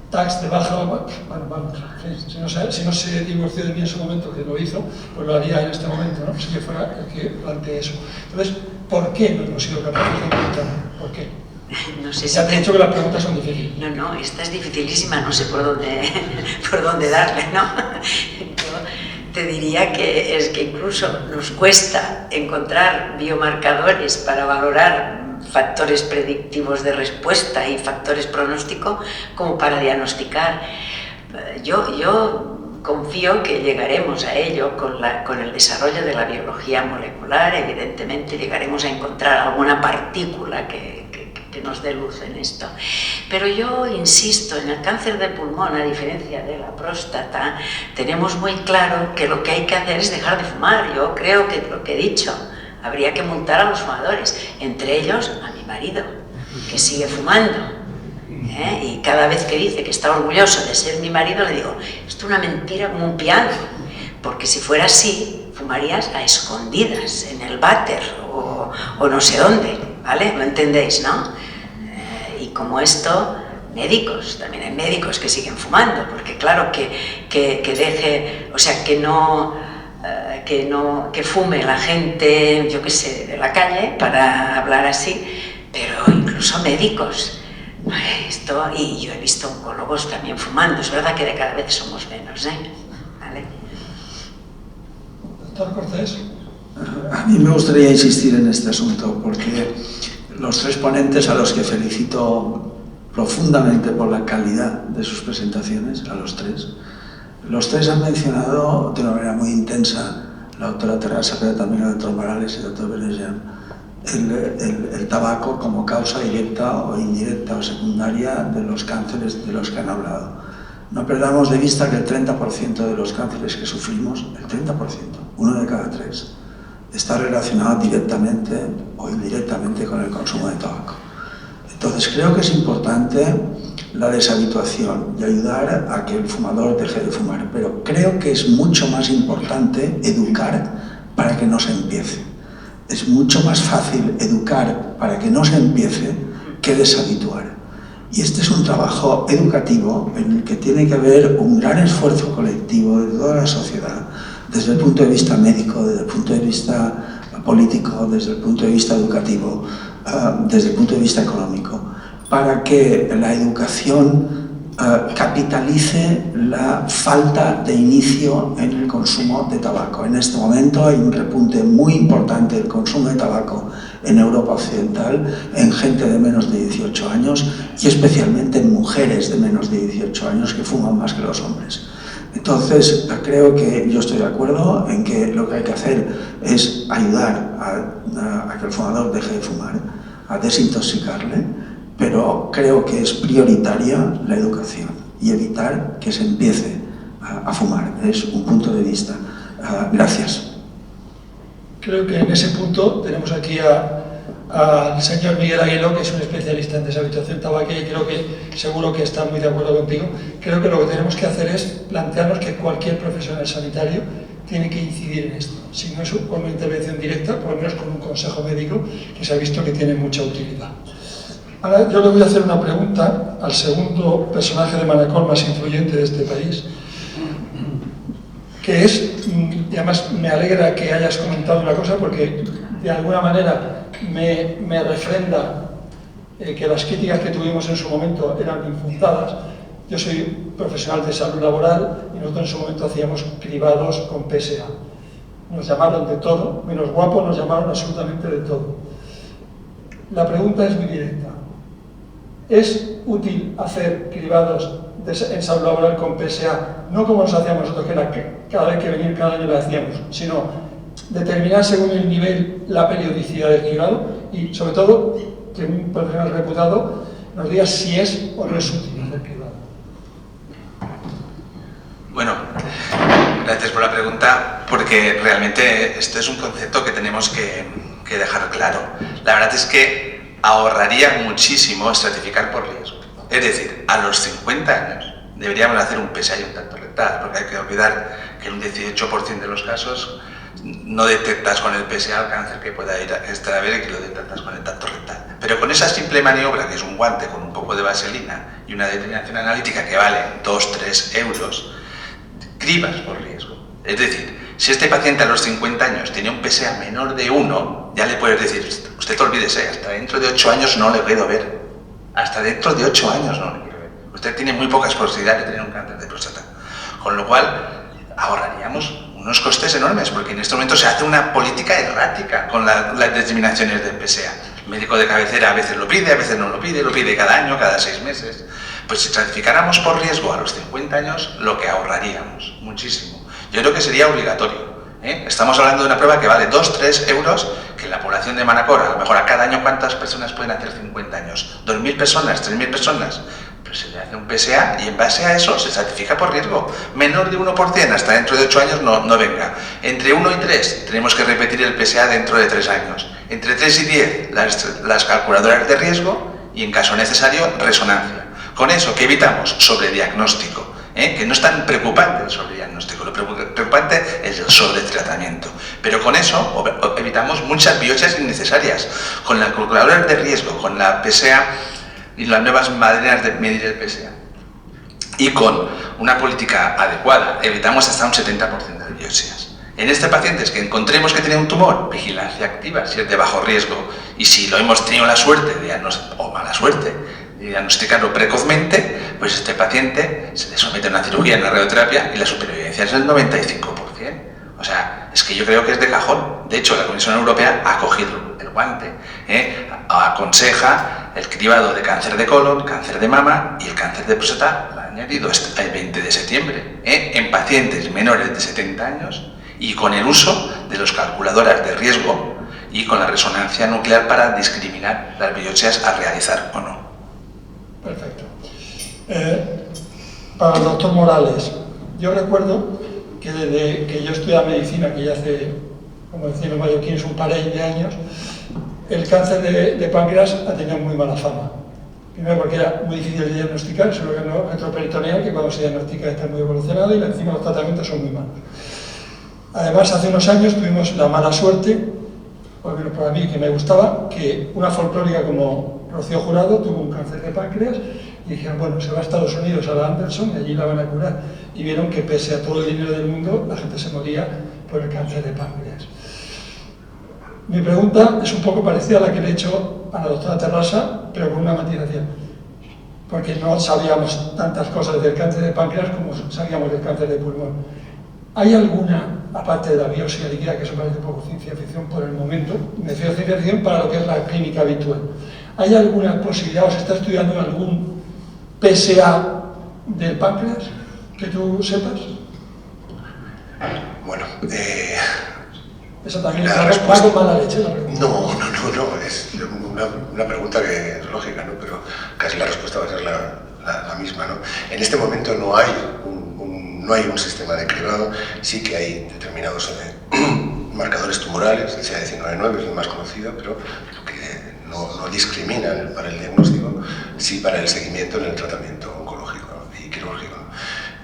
tags de baja, bueno, vamos, si no se divorció de mí en su momento, que lo hizo, pues lo haría en este momento, ¿no? Si yo fuera el que plantee eso. Entonces, ¿por qué no hemos sido capaces de encontrar? ¿Por qué?
No sé si
ya te he dicho que las preguntas son difíciles.
No, esta es dificilísima, no sé por dónde darle, ¿no? Yo te diría que es que incluso nos cuesta encontrar biomarcadores para valorar factores predictivos de respuesta y factores pronóstico como para diagnosticar. Yo confío que llegaremos a ello con el desarrollo de la biología molecular. Evidentemente llegaremos a encontrar alguna partícula que nos dé luz en esto. Pero yo insisto, en el cáncer de pulmón, a diferencia de la próstata, tenemos muy claro que lo que hay que hacer es dejar de fumar. Yo creo que lo que he dicho, habría que multar a los fumadores, entre ellos a mi marido, que sigue fumando. Y cada vez que dice que está orgulloso de ser mi marido, le digo, esto es una mentira como un piano, porque si fuera así, fumarías a escondidas, en el váter o no sé dónde, ¿vale? ¿Lo entendéis, no? Y como esto, médicos, también hay médicos que siguen fumando, porque claro, que deje, o sea, que fume la gente, yo qué sé, de la calle, para hablar así, pero incluso médicos. Y yo he visto oncólogos también fumando, es verdad que de cada vez somos menos, ¿Vale?
Doctor Cortés.
A mí me gustaría insistir en este asunto, porque los tres ponentes, a los que felicito profundamente por la calidad de sus presentaciones, a los tres han mencionado de una manera muy intensa, la doctora Terrasa, pero también el doctor Morales y el doctor Berejan, el tabaco como causa directa o indirecta o secundaria de los cánceres de los que han hablado. No perdamos de vista que el 30% de los cánceres que sufrimos, el 30%, 1 de cada 3, está relacionado directamente o indirectamente con el consumo de tabaco. Entonces creo que es importante la deshabituación y ayudar a que el fumador deje de fumar, pero creo que es mucho más importante educar para que no se empiece. Es mucho más fácil educar para que no se empiece que deshabituar. Y este es un trabajo educativo en el que tiene que haber un gran esfuerzo colectivo de toda la sociedad, desde el punto de vista médico, desde el punto de vista político, desde el punto de vista educativo, desde el punto de vista económico, para que la educación capitalice la falta de inicio en el consumo de tabaco. En este momento hay un repunte muy importante del consumo de tabaco en Europa Occidental, en gente de menos de 18 años y especialmente en mujeres de menos de 18 años que fuman más que los hombres. Entonces, creo que yo estoy de acuerdo en que lo que hay que hacer es ayudar a que el fumador deje de fumar, a desintoxicarle, pero creo que es prioritaria la educación y evitar que se empiece a fumar. Es un punto de vista. Gracias.
Creo que en ese punto tenemos aquí al señor Miguel Aguiló, que es un especialista en deshabituación tabaquera, y creo que seguro que está muy de acuerdo contigo. Creo que lo que tenemos que hacer es plantearnos que cualquier profesional sanitario tiene que incidir en esto. Si no es con una intervención directa, por lo menos con un consejo médico, que se ha visto que tiene mucha utilidad. Ahora yo le voy a hacer una pregunta al segundo personaje de Manacor más influyente de este país, que es, y además me alegra que hayas comentado una cosa, porque de alguna manera me refrenda que las críticas que tuvimos en su momento eran infundadas. Yo soy profesional de salud laboral y nosotros en su momento hacíamos cribados con PSA. Nos llamaron de todo, menos guapos nos llamaron absolutamente de todo. La pregunta es muy directa. ¿Es útil hacer cribados en salud laboral con PSA? No como nos hacíamos nosotros, que era que cada vez que venía cada año lo hacíamos, sino determinar según el nivel la periodicidad del cribado y, sobre todo, que un profesional reputado nos diga si es o no es útil hacer cribado.
Bueno, gracias por la pregunta, porque realmente este es un concepto que tenemos que dejar claro. La verdad es que ahorraría muchísimo estratificar por riesgo. Es decir, a los 50 años deberíamos hacer un PSA y un tacto rectal, porque hay que olvidar que en un 18% de los casos no detectas con el PSA el cáncer que pueda estar a ver y que lo detectas con el tacto rectal. Pero con esa simple maniobra, que es un guante con un poco de vaselina y una determinación analítica que vale 2-3 euros, cribas por riesgo. Es decir, si este paciente a los 50 años tiene un PSA menor de 1, ya le puedes decir, usted olvídese, hasta dentro de 8 años no le puedo ver. Hasta dentro de 8 años no le quiero ver. Usted tiene muy pocas posibilidades de tener un cáncer de próstata. Con lo cual, ahorraríamos unos costes enormes, porque en este momento se hace una política errática con las determinaciones del PSA. El médico de cabecera a veces lo pide, a veces no lo pide cada año, cada 6 meses. Pues si estratificáramos por riesgo a los 50 años, lo que ahorraríamos, muchísimo. Yo creo que sería obligatorio. Estamos hablando de una prueba que vale 2-3 euros, que en la población de Manacor, a lo mejor a cada año, ¿cuántas personas pueden hacer 50 años? ¿2.000 personas? ¿3.000 personas? Pues se le hace un PSA y en base a eso se certifica por riesgo. Menor de 1% hasta dentro de 8 años no venga. Entre 1 y 3 tenemos que repetir el PSA dentro de 3 años. Entre 3 y 10 las calculadoras de riesgo y en caso necesario resonancia. Con eso, ¿qué evitamos? Sobrediagnóstico. Que no es tan preocupante el sobrediagnóstico, lo preocupante es el sobretratamiento. Pero con eso evitamos muchas biopsias innecesarias. Con las calculadoras de riesgo, con la PSA y las nuevas maneras de medir el PSA y con una política adecuada, evitamos hasta un 70% de biopsias. En este paciente es que encontremos que tiene un tumor, vigilancia activa, si es de bajo riesgo, y si lo hemos tenido la suerte o mala suerte de diagnosticarlo precozmente, pues este paciente se le somete a una cirugía, una radioterapia, y la supervivencia es del 95%. O sea, es que yo creo que es de cajón. De hecho, la Comisión Europea ha cogido el guante, aconseja el cribado de cáncer de colon, cáncer de mama y el cáncer de próstata, lo ha añadido el 20 de septiembre, en pacientes menores de 70 años y con el uso de las calculadoras de riesgo y con la resonancia nuclear para discriminar las biopsias a realizar o no.
Perfecto. Para el doctor Morales, yo recuerdo que desde que yo estudiaba medicina, que ya hace, como decían los mallorquines, un par de años, el cáncer de páncreas ha tenido muy mala fama. Primero porque era muy difícil de diagnosticar, es un órgano retroperitoneal que cuando se diagnostica está muy evolucionado y encima los tratamientos son muy malos. Además, hace unos años tuvimos la mala suerte, por lo menos para mí, que me gustaba, que una folclórica como Rocío Jurado tuvo un cáncer de páncreas y dijeron, bueno, se va a Estados Unidos, a la Anderson, y allí la van a curar. Y vieron que pese a todo el dinero del mundo, la gente se moría por el cáncer de páncreas. Mi pregunta es un poco parecida a la que le he hecho a la doctora Terrasa, pero con una matización. Porque no sabíamos tantas cosas del cáncer de páncreas como sabíamos del cáncer de pulmón. ¿Hay alguna, aparte de la biopsia líquida, que eso parece un poco ciencia ficción por el momento, me refiero a ciencia ficción para lo que es la clínica habitual, ¿hay alguna posibilidad o se está estudiando algún PSA del páncreas que tú sepas?
Bueno,
esa también es algo mala leche, la pregunta.
No, es una pregunta que es lógica, ¿no? Pero casi la respuesta va a ser la misma, ¿no? En este momento no hay un sistema de cribado, sí que hay determinados marcadores tumorales, el CA19-9 es el más conocido, pero que no discriminan para el diagnóstico, sí para el seguimiento en el tratamiento oncológico y quirúrgico.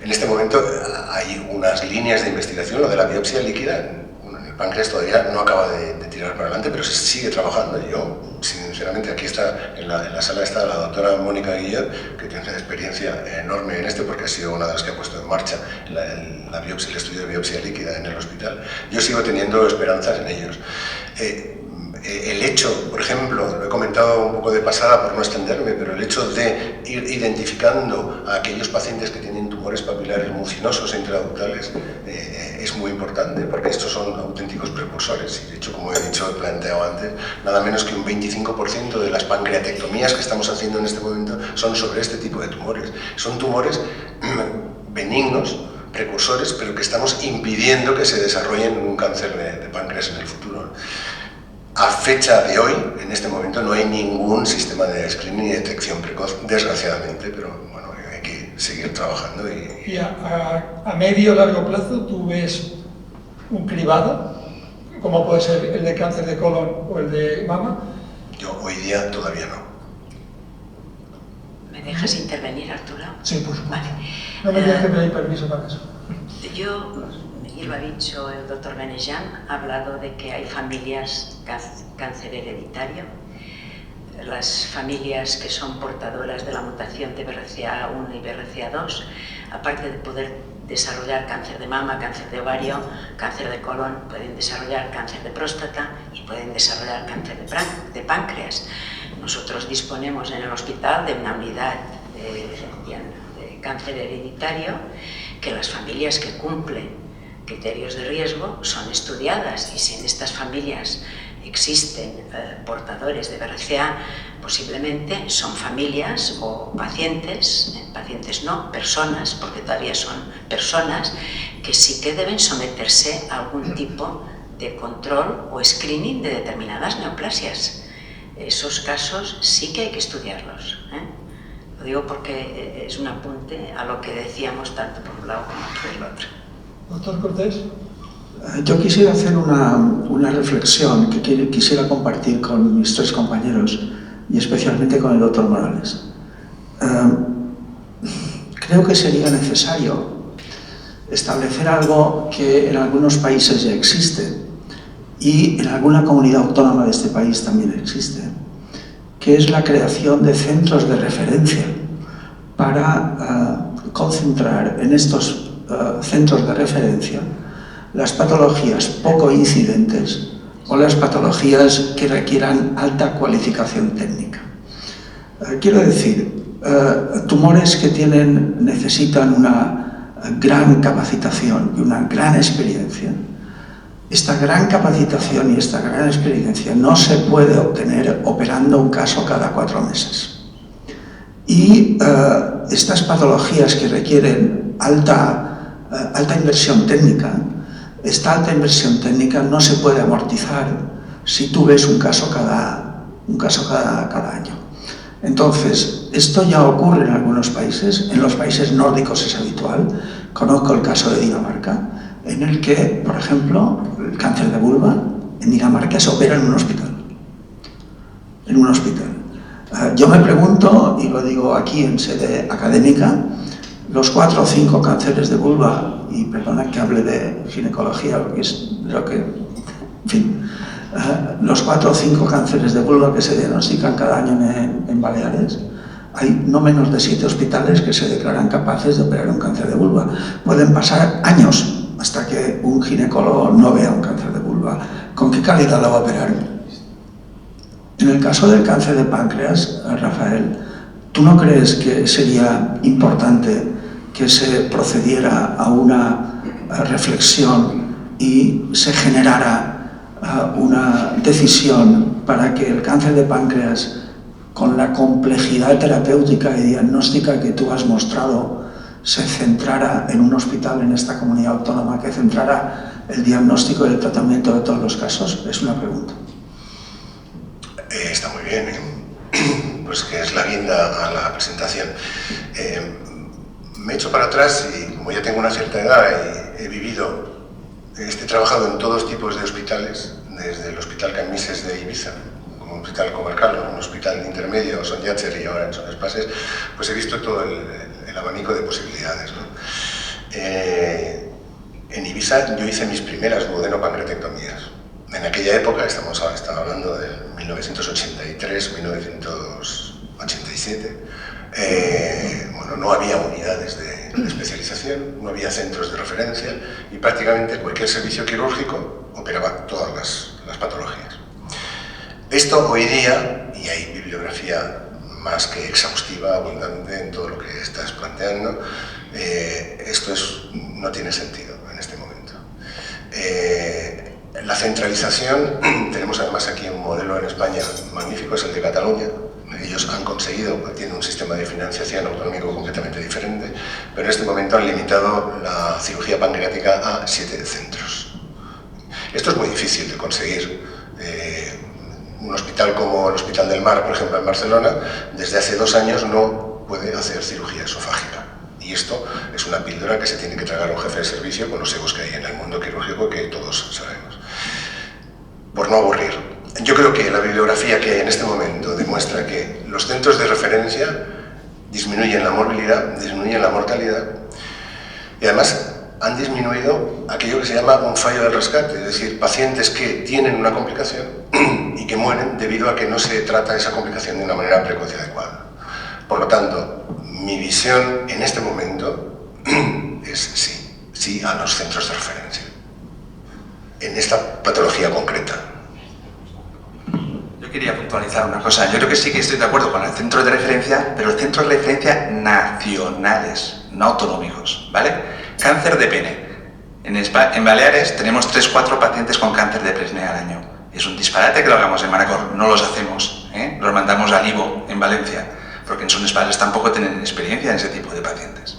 En este momento hay unas líneas de investigación, lo de la biopsia líquida, el páncreas todavía no acaba de tirar para adelante, pero se sigue trabajando. Yo, sinceramente, aquí está, en la sala está la doctora Mónica Guillot, que tiene una experiencia enorme en esto, porque ha sido una de las que ha puesto en marcha la biopsia, el estudio de biopsia líquida en el hospital. Yo sigo teniendo esperanzas en ellos. El hecho, por ejemplo, lo he comentado un poco de pasada por no extenderme, pero el hecho de ir identificando a aquellos pacientes que tienen tumores papilares mucinosos e intraductales es muy importante, porque estos son auténticos precursores. Y de hecho, como he planteado antes, nada menos que un 25% de las pancreatectomías que estamos haciendo en este momento son sobre este tipo de tumores. Son tumores benignos, precursores, pero que estamos impidiendo que se desarrollen un cáncer de páncreas en el futuro. A fecha de hoy, en este momento, no hay ningún sistema de screening y detección precoz, desgraciadamente, pero bueno, hay que seguir trabajando.
¿Y a medio o largo plazo tú ves un cribado, como puede ser el de cáncer de colon o el de mama,
Yo hoy día todavía no.
¿Me dejas intervenir, Arturo?
Sí, por supuesto.
Vale.
No me digas que me dais permiso para eso.
Yo, y lo ha dicho el doctor Benejan, ha hablado de que hay familias cáncer hereditario. Las familias que son portadoras de la mutación de BRCA1 y BRCA2, aparte de poder desarrollar cáncer de mama, cáncer de ovario, cáncer de colon, pueden desarrollar cáncer de próstata y pueden desarrollar cáncer de páncreas. Nosotros disponemos en el hospital de una unidad de cáncer hereditario que las familias que cumplen criterios de riesgo son estudiadas, y si en estas familias existen portadores de BRCA, posiblemente son familias o pacientes, pacientes no, personas, porque todavía son personas, que sí que deben someterse a algún tipo de control o screening de determinadas neoplasias. Esos casos sí que hay que estudiarlos, ¿eh? Lo digo porque es un apunte a lo que decíamos tanto por un lado como por el otro.
Doctor Cortés.
Yo quisiera hacer una reflexión que quisiera compartir con mis tres compañeros y especialmente con el doctor Morales. Creo que sería necesario establecer algo que en algunos países ya existe y en alguna comunidad autónoma de este país también existe, que es la creación de centros de referencia para concentrar en estos centros de referencia las patologías poco incidentes o las patologías que requieran alta cualificación técnica. Quiero decir, tumores que necesitan una gran capacitación y una gran experiencia. Esta gran capacitación y esta gran experiencia no se puede obtener operando un caso cada 4 meses. Y estas patologías que requieren alta inversión técnica, esta alta inversión técnica no se puede amortizar si tú ves un caso cada año. Entonces, esto ya ocurre en algunos países, en los países nórdicos es habitual. Conozco el caso de Dinamarca, en el que, por ejemplo, el cáncer de vulva en Dinamarca se opera en un hospital. En un hospital. Yo me pregunto, y lo digo aquí en sede académica, los 4 o 5 cánceres de vulva, y perdona que hable de ginecología, porque es lo que, en fin, los 4 o 5 cánceres de vulva que se diagnostican cada año en Baleares, hay no menos de 7 hospitales que se declaran capaces de operar un cáncer de vulva. Pueden pasar años hasta que un ginecólogo no vea un cáncer de vulva. ¿Con qué calidad lo va a operar? En el caso del cáncer de páncreas, Rafael, ¿tú no crees que sería importante que se procediera a una reflexión y se generara una decisión para que el cáncer de páncreas, con la complejidad terapéutica y diagnóstica que tú has mostrado, se centrara en un hospital en esta comunidad autónoma, que centrara el diagnóstico y el tratamiento de todos los casos? Es una pregunta.
Está muy bien, ¿eh? Pues que es la guinda a la presentación. Me echo para atrás y como ya tengo una cierta edad y he trabajado en todos tipos de hospitales, desde el Hospital Cambises de Ibiza, como un hospital comarcal, un hospital intermedio, Son Yatzer, y ahora en Son Espases, pues he visto todo el abanico de posibilidades, ¿no? En Ibiza yo hice mis primeras duodenopancreatectomías. En aquella época, estaba hablando de 1983, 1987, bueno, no había unidades de especialización, no había centros de referencia y prácticamente cualquier servicio quirúrgico operaba todas las patologías. Esto hoy día, y hay bibliografía más que exhaustiva, abundante en todo lo que estás planteando, esto no tiene sentido en este momento. La centralización, tenemos además aquí un modelo en España magnífico, es el de Cataluña. Ellos han conseguido, tienen un sistema de financiación autonómico completamente diferente, pero en este momento han limitado la cirugía pancreática a 7 centros. Esto es muy difícil de conseguir. Un hospital como el Hospital del Mar, por ejemplo, en Barcelona, desde hace 2 años no puede hacer cirugía esofágica. Y esto es una píldora que se tiene que tragar un jefe de servicio con los egos que hay en el mundo quirúrgico, que todos sabemos. Por no aburrir, Yo creo que la bibliografía que hay en este momento demuestra que los centros de referencia disminuyen la morbilidad, disminuyen la mortalidad y además han disminuido aquello que se llama un fallo del rescate, es decir, pacientes que tienen una complicación y que mueren debido a que no se trata esa complicación de una manera precoz y adecuada. Por lo tanto, mi visión en este momento es sí a los centros de referencia, en esta patología concreta.
Yo quería puntualizar una cosa. Yo creo que sí que estoy de acuerdo con el centro de referencia, pero centros de referencia nacionales, no autonómicos, ¿vale? Cáncer de pene. En Baleares tenemos 3-4 pacientes con cáncer de pene al año. Es un disparate que lo hagamos en Manacor, no los hacemos, los mandamos al IVO en Valencia, porque en sus padres tampoco tienen experiencia en ese tipo de pacientes.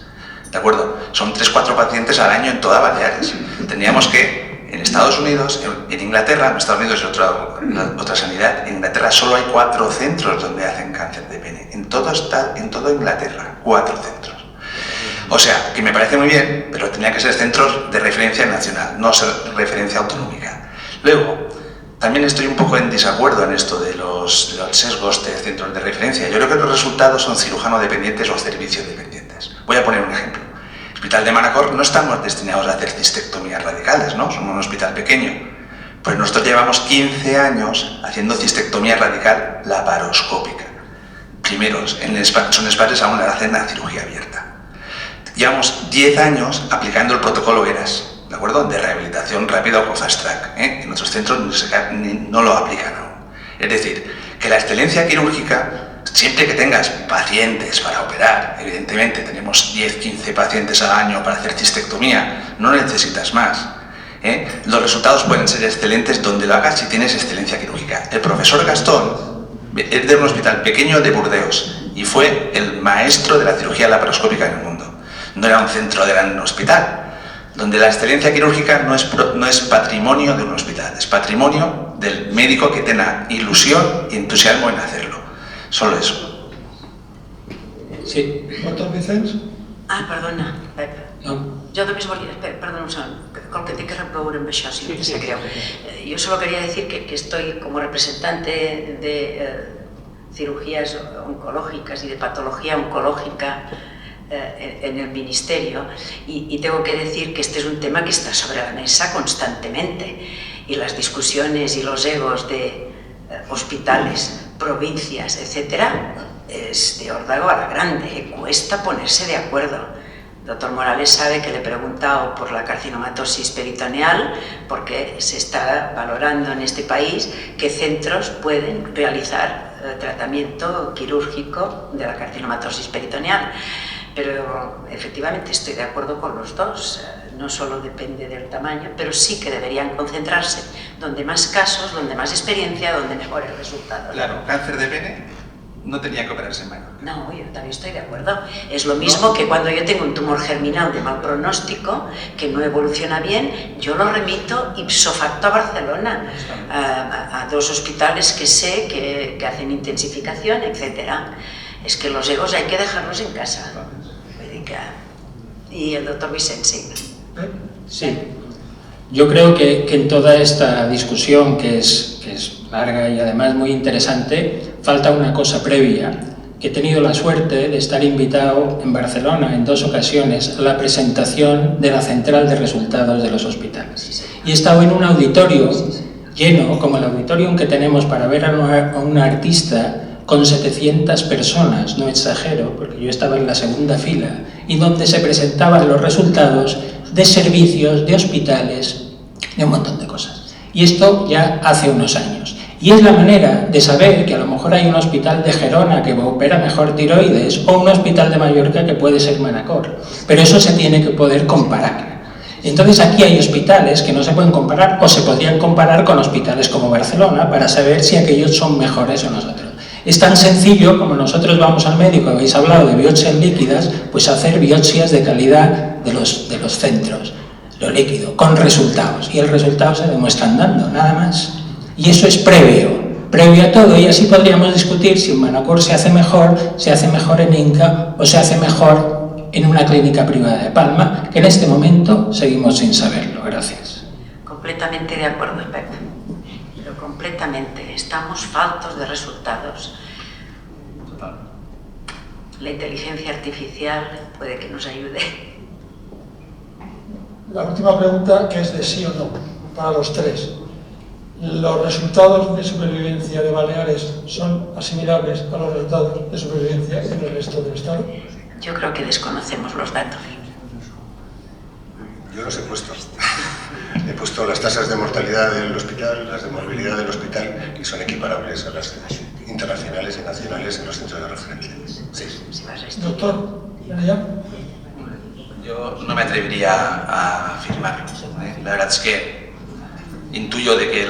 ¿De acuerdo? Son 3-4 pacientes al año en toda Baleares. Tendríamos que, en Estados Unidos, en Inglaterra, en Estados Unidos es otra sanidad, en Inglaterra solo hay 4 centros donde hacen cáncer de pene. En todo Inglaterra, 4 centros. O sea, que me parece muy bien, pero tendría que ser centros de referencia nacional, no ser referencia autonómica. Luego, también estoy un poco en desacuerdo en esto de los sesgos de centros de referencia. Yo creo que los resultados son cirujano dependientes o servicios dependientes. Voy a poner un ejemplo. En el Hospital de Manacor no estamos destinados a hacer cistectomías radicales, ¿no? Somos un hospital pequeño. Pues nosotros llevamos 15 años haciendo cistectomía radical laparoscópica. Primero, son espacios aún le hacen la cirugía abierta. Llevamos 10 años aplicando el protocolo ERAS, ¿de acuerdo? De rehabilitación rápida o fast track. En otros centros no lo aplican aún. Es decir, que la excelencia quirúrgica, siempre que tengas pacientes para operar, evidentemente tenemos 10-15 pacientes al año para hacer cistectomía, no necesitas más. Los resultados pueden ser excelentes donde lo hagas si tienes excelencia quirúrgica. El profesor Gastón es de un hospital pequeño de Burdeos y fue el maestro de la cirugía laparoscópica en el mundo. No era un centro de gran hospital, donde la excelencia quirúrgica no es patrimonio de un hospital, es patrimonio del médico que tenga ilusión y entusiasmo en hacerlo. Solo eso.
Sí.
Doctor Vicens?
Perdona, Pep.
No.
Jo només volia... Perdona un segon, com que té que reprovar amb això, si no te sap greu. Yo solo quería decir que estoy como representante de cirugías oncológicas y de patología oncológica en el Ministerio y tengo que decir que este es un tema que está sobre la mesa constantemente y las discusiones y los egos de hospitales, provincias, etcétera, es de órdago a la grande, cuesta ponerse de acuerdo. El doctor Morales sabe que le he preguntado por la carcinomatosis peritoneal porque se está valorando en este país qué centros pueden realizar tratamiento quirúrgico de la carcinomatosis peritoneal. Pero efectivamente estoy de acuerdo con los dos, no solo depende del tamaño, pero sí que deberían concentrarse donde más casos, donde más experiencia, donde mejores resultados.
Claro, cáncer de pene no tenía que operarse en Mallorca.
No, yo también estoy de acuerdo. Es lo mismo que cuando yo tengo un tumor germinal de mal pronóstico, que no evoluciona bien, yo lo remito ipso facto a Barcelona, a 2 hospitales que sé que hacen intensificación, etcétera. Es que los egos hay que dejarlos en casa. Y el doctor Vicens.
Sí, yo creo que en toda esta discusión, que es larga y además muy interesante, falta una cosa previa, que he tenido la suerte de estar invitado en Barcelona en 2 ocasiones a la presentación de la central de resultados de los hospitales. Y he estado en un auditorio lleno, como el auditorium que tenemos para ver a una artista, con 700 personas, no exagero, porque yo estaba en la segunda fila, y donde se presentaban los resultados de servicios, de hospitales, de un montón de cosas. Y esto ya hace unos años. Y es la manera de saber que a lo mejor hay un hospital de Gerona que opera mejor tiroides o un hospital de Mallorca que puede ser Manacor. Pero eso se tiene que poder comparar. Entonces aquí hay hospitales que no se pueden comparar o se podrían comparar con hospitales como Barcelona para saber si aquellos son mejores o nosotros. Es tan sencillo como nosotros vamos al médico, habéis hablado de biopsias líquidas, pues hacer biopsias de calidad de los centros, lo líquido, con resultados. Y el resultado se demuestra andando, nada más. Y eso es previo a todo, y así podríamos discutir si en Manacor se hace mejor en Inca o se hace mejor en una clínica privada de Palma, que en este momento seguimos sin saberlo. Gracias.
Completamente de acuerdo, Pep. Pero completamente. Estamos faltos de resultados. La inteligencia artificial puede que nos ayude.
La última pregunta, que es de sí o no, para los tres. ¿Los resultados de supervivencia de Baleares son asimilables a los resultados de supervivencia en el resto del Estado?
Yo creo que desconocemos los datos.
Yo los he puesto. He puesto las tasas de mortalidad del hospital, las de morbilidad del hospital, y son equiparables a las internacionales y nacionales en los centros de referencia. Sí.
Doctor, ¿ya?
Yo no me atrevería a afirmarlo. La verdad es que intuyo de que,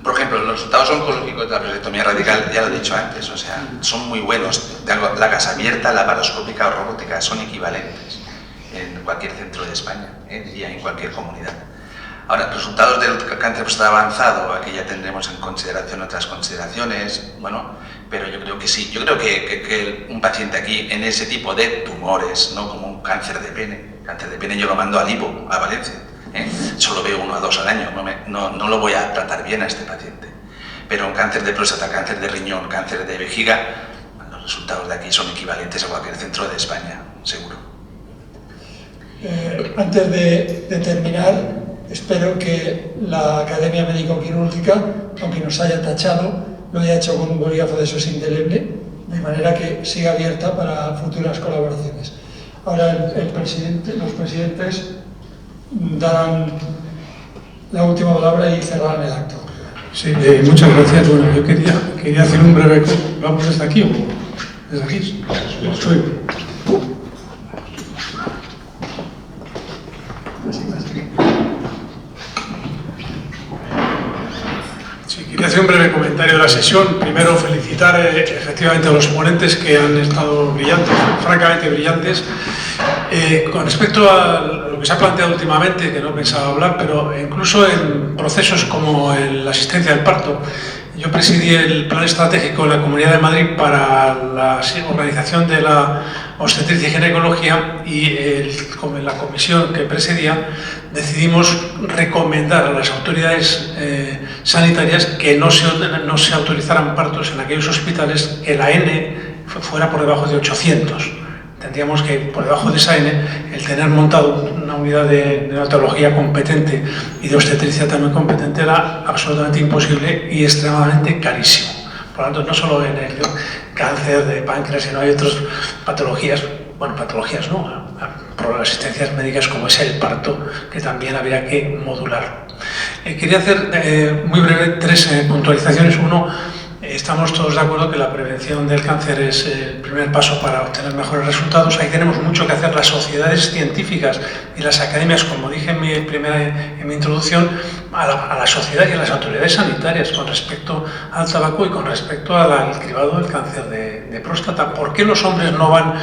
por ejemplo, los resultados oncológicos de la prostatectomía radical, ya lo he dicho antes, o sea, son muy buenos. La casa abierta, la laparoscópica o robótica son equivalentes en cualquier centro de España, y en cualquier comunidad. Ahora, resultados del cáncer de próstata avanzado, aquí ya tendremos en consideración otras consideraciones, pero yo creo que sí. Yo creo que un paciente aquí en ese tipo de tumores, no como un cáncer de pene yo lo mando al Ivo, a Valencia, solo veo 1 a 2 al año, no lo voy a tratar bien a este paciente. Pero un cáncer de próstata, cáncer de riñón, cáncer de vejiga, los resultados de aquí son equivalentes a cualquier centro de España, seguro.
Antes de terminar, espero que la Academia Médico-Quirúrgica, aunque nos haya tachado, lo haya hecho con un bolígrafo de esos indeleble, de manera que siga abierta para futuras colaboraciones. Ahora los presidentes darán la última palabra y cerrarán el acto.
Sí, muchas gracias. Bueno, yo quería hacer un breve... ¿Vamos desde aquí o desde aquí? Sí, quería hacer un breve comentario de la sesión. Primero, felicitar efectivamente a los ponentes que han estado brillantes, francamente brillantes. Con respecto a lo que se ha planteado últimamente, que no pensaba hablar, pero incluso en procesos como la asistencia al parto, yo presidí el plan estratégico de la Comunidad de Madrid para la organización de la obstetricia y ginecología, y la comisión que presidía decidimos recomendar a las autoridades sanitarias que no se autorizaran partos en aquellos hospitales que la N fuera por debajo de 800. Tendríamos que, por debajo de esa N, el tener montado una unidad de neonatología competente y de obstetricia también competente era absolutamente imposible y extremadamente carísimo. Por lo tanto, no solo en el cáncer de páncreas, sino hay otras patologías, asistencias médicas como es el parto, que también habría que modular. Quería hacer muy breve 3 puntualizaciones. Uno, estamos todos de acuerdo que la prevención del cáncer es el primer paso para obtener mejores resultados. Ahí tenemos mucho que hacer las sociedades científicas y las academias, como dije en mi introducción, a la sociedad y a las autoridades sanitarias con respecto al tabaco y con respecto al cribado del cáncer de próstata. ¿Por qué los hombres no van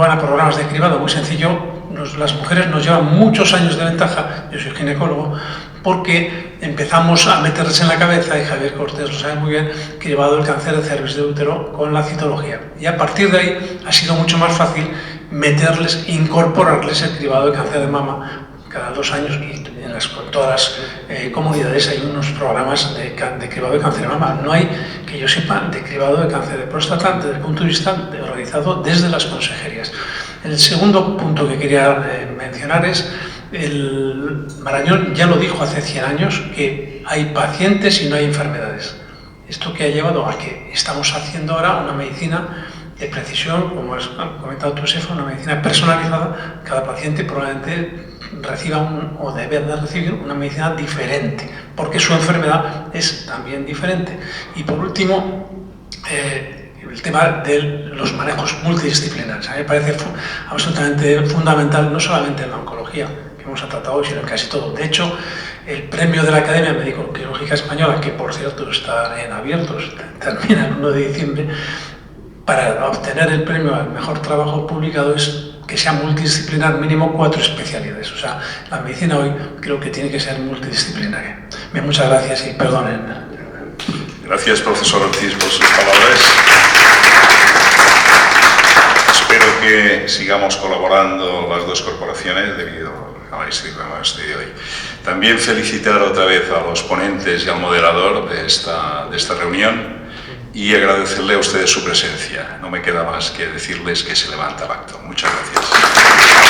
a programas de cribado? Muy sencillo, las mujeres nos llevan muchos años de ventaja, yo soy ginecólogo, porque empezamos a meterles en la cabeza, y Javier Cortés lo sabe muy bien, cribado del cáncer de cervix de útero con la citología. Y a partir de ahí ha sido mucho más fácil incorporarles el cribado de cáncer de mama cada 2 años, y en todas las comunidades hay unos programas de cribado de cáncer de mama. No hay, que yo sepa, de cribado de cáncer de próstata desde el punto de vista organizado desde las consejerías. El segundo punto que quería mencionar es Marañón ya lo dijo hace 100 años, que hay pacientes y no hay enfermedades. Esto que ha llevado a que estamos haciendo ahora una medicina de precisión, como has comentado tú, Josefa, una medicina personalizada. Cada paciente probablemente reciba o debe de recibir una medicina diferente, porque su enfermedad es también diferente. Y por último, el tema de los manejos multidisciplinares. A mí me parece absolutamente fundamental, no solamente en la oncología, que hemos tratado hoy, sino en casi todo. De hecho, el premio de la Academia Médico-Quirúrgica Española, que por cierto está en abiertos, termina el 1 de diciembre, para obtener el premio al mejor trabajo publicado es que sea multidisciplinar, mínimo 4 especialidades. O sea, la medicina hoy creo que tiene que ser multidisciplinaria. Bien, muchas gracias y perdonen.
Gracias, profesor Ortiz, por sus palabras. Espero que sigamos colaborando las 2 corporaciones debido a la Street de hoy. También felicitar otra vez a los ponentes y al moderador de esta reunión y agradecerle a ustedes su presencia. No me queda más que decirles que se levanta el acto. Muchas gracias.